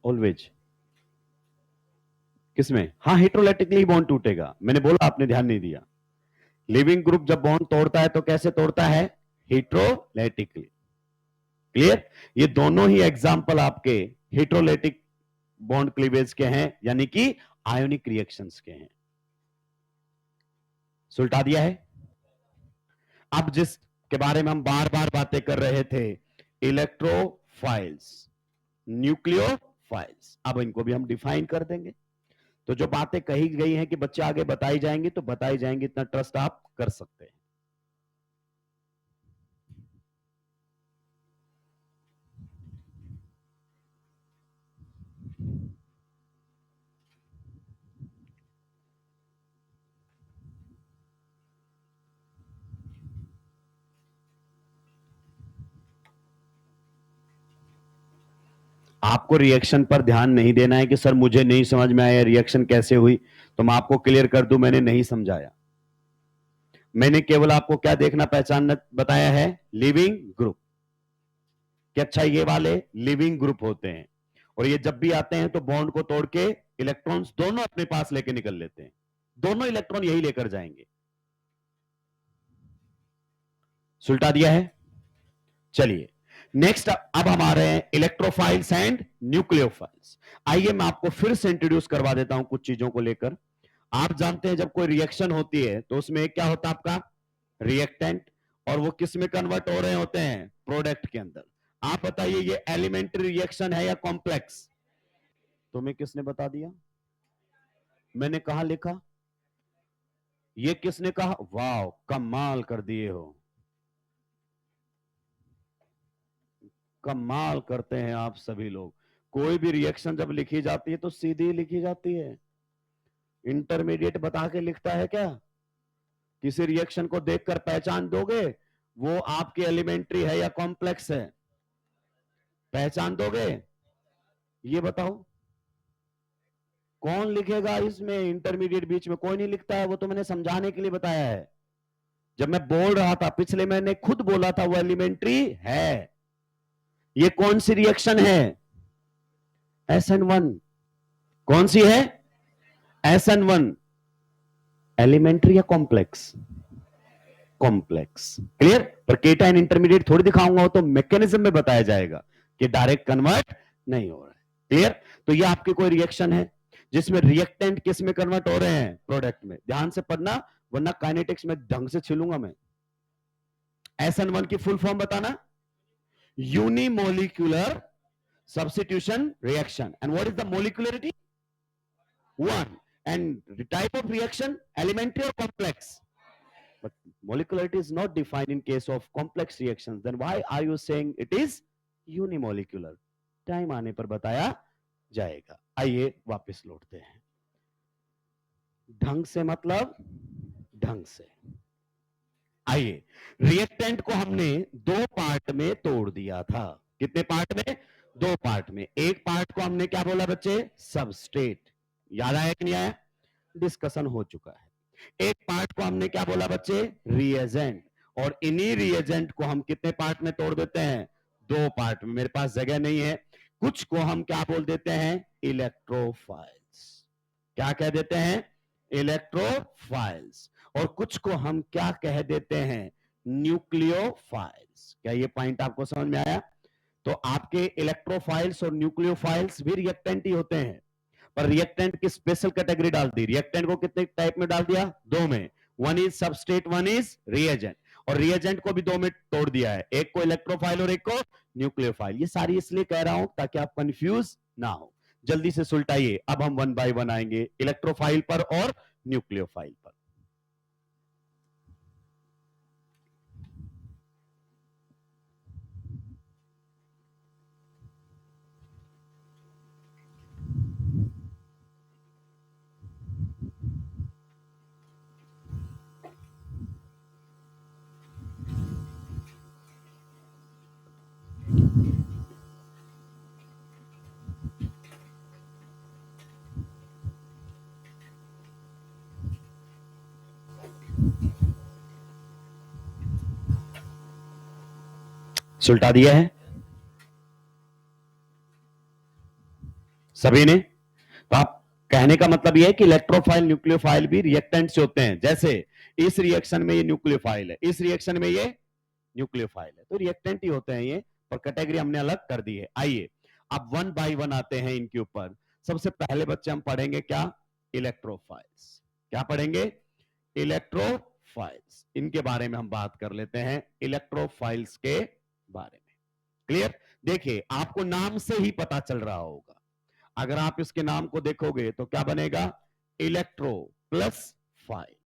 Speaker 1: ऑलवेज किसमें? हाँ, हेट्रोलाइटिकली बॉन्ड टूटेगा। मैंने बोला, आपने ध्यान नहीं दिया। लिविंग ग्रुप जब बॉन्ड तोड़ता है तो कैसे तोड़ता है? हेट्रोलाइटिकली। क्लियर? ये दोनों ही एग्जाम्पल आपके हेट्रोलाइटिक बॉन्ड क्लीवेज के हैं, यानी कि आयोनिक रिएक्शंस के हैं। सुलटा दिया है। अब जिसके बारे में हम बार बार बातें कर रहे थे, इलेक्ट्रोफाइल्स, न्यूक्लियोफाइल्स, अब इनको भी हम डिफाइन कर देंगे। तो जो बातें कही गई हैं कि बच्चे आगे बताई जाएंगी तो बताई जाएंगी, इतना ट्रस्ट आप कर सकते हैं। आपको रिएक्शन पर ध्यान नहीं देना है कि सर मुझे नहीं समझ में आया रिएक्शन कैसे हुई, तो मैं आपको क्लियर कर दूं, मैंने नहीं समझाया। मैंने केवल आपको क्या देखना पहचानना बताया है? Leaving group. कि अच्छा ये वाले लिविंग ग्रुप होते हैं और ये जब भी आते हैं तो बॉन्ड को तोड़ के इलेक्ट्रॉन्स दोनों अपने पास लेके निकल लेते हैं, दोनों इलेक्ट्रॉन यही लेकर जाएंगे। सुलटा दिया है। चलिए नेक्स्ट अब हम आ रहे हैं इलेक्ट्रोफाइल्स एंड न्यूक्लियोफाइल्स। आइए मैं आपको फिर से इंट्रोड्यूस करवा देता हूं कुछ चीजों को लेकर। आप जानते हैं जब कोई रिएक्शन होती है तो उसमें क्या होता है? आपका रिएक्टेंट, और वो किस में कन्वर्ट हो रहे होते हैं? प्रोडक्ट के अंदर। आप बताइए ये एलिमेंट्री रिएक्शन है या कॉम्प्लेक्स? तुम्हें किसने बता दिया? मैंने कहा लिखा? ये किसने कहा? वाह, कमाल कर दिए हो, कमाल करते हैं आप सभी लोग। कोई भी रिएक्शन जब लिखी जाती है तो सीधी लिखी जाती है, इंटरमीडिएट बता के लिखता है क्या? किसी रिएक्शन को देखकर पहचान दोगे वो आपकी एलिमेंट्री है या कॉम्प्लेक्स है? पहचान दोगे? ये बताओ, कौन लिखेगा इसमें? इंटरमीडिएट बीच में कोई नहीं लिखता है, वो तो मैंने समझाने के लिए बताया है। जब मैं बोल रहा था पिछले, मैंने खुद बोला था वो एलिमेंट्री है। ये कौन सी रिएक्शन है? SN1। कौन सी है? SN1। एलिमेंट्री या कॉम्प्लेक्स? कॉम्प्लेक्स। क्लियर? पर केटाइन इंटरमीडिएट थोड़ी दिखाऊंगा, वो तो मैकेनिज्म में बताया जाएगा कि डायरेक्ट कन्वर्ट नहीं हो रहा है। क्लियर? तो ये आपकी कोई रिएक्शन है जिसमें रिएक्टेंट किस में कन्वर्ट हो रहे हैं? प्रोडक्ट में। ध्यान से पढ़ना वरना काइनेटिक्स में ढंग से छिलूंगा मैं। SN1 की फुल फॉर्म बताना। Unimolecular substitution reaction. And what is the molecularity? One. And the type of reaction, elementary or complex? But molecularity is not defined in case of complex reactions. Then why are you saying it is unimolecular? Time आने पर बताया जाएगा। आइए वापस लौटते हैं। ढंग से मतलब ढंग से। आइए, रिएक्टेंट को हमने दो पार्ट में तोड़ दिया था। कितने पार्ट में? दो पार्ट में। एक पार्ट को हमने क्या बोला बच्चे? सबस्ट्रेट। याद आया कि नहीं आया? डिस्कशन हो चुका है। एक पार्ट को हमने क्या बोला बच्चे? रिएजेंट। और इन्हीं रिएजेंट को हम कितने पार्ट में तोड़ देते हैं? दो पार्ट में। मेरे पास जगह नहीं है, कुछ को हम क्या बोल देते हैं? इलेक्ट्रोफाइल्स। क्या कह देते हैं? इलेक्ट्रोफाइल्स। और कुछ को हम क्या कह देते हैं? न्यूक्लियोफाइल्स। क्या ये पॉइंट आपको समझ में आया? तो आपके इलेक्ट्रोफाइल्स और न्यूक्लियोफाइल्स भी रिएक्टेंट ही होते हैं, पर रिएक्टेंट की स्पेशल कैटेगरी डाल दी। रिएक्टेंट को कितने टाइप में डाल दिया? दो में। One is substrate, one is reagent. और रिएजेंट को भी दो में तोड़ दिया है, एक को इलेक्ट्रोफाइल और एक को न्यूक्लियोफाइल। ये सारी इसलिए कह रहा हूं ताकि आप कंफ्यूज ना हो। जल्दी से सुलटाइए। अब हम वन बाय वन आएंगे इलेक्ट्रोफाइल पर और न्यूक्लियोफाइल पर। सुलटा दिया है सभी ने? तो आप कहने का मतलब यह है कि इलेक्ट्रोफाइल न्यूक्लियोफाइल भी रिएक्टेंट्स होते हैं। जैसे इस रिएक्शन में ये न्यूक्लियोफाइल है, इस रिएक्शन में ये न्यूक्लियोफाइल है, तो रिएक्टेंट ही होते हैं ये, पर कैटेगरी हमने अलग कर दी है। आइए अब वन बाय वन आते हैं इनके ऊपर। सबसे पहले बच्चे हम पढ़ेंगे क्या? इलेक्ट्रोफाइल्स। क्या पढ़ेंगे? इलेक्ट्रोफाइल्स। इनके बारे में हम बात कर लेते हैं, इलेक्ट्रोफाइल्स के बारे में। क्लियर? देखिए आपको नाम से ही पता चल रहा होगा, अगर आप इसके नाम को देखोगे तो क्या बनेगा? Electro plus file.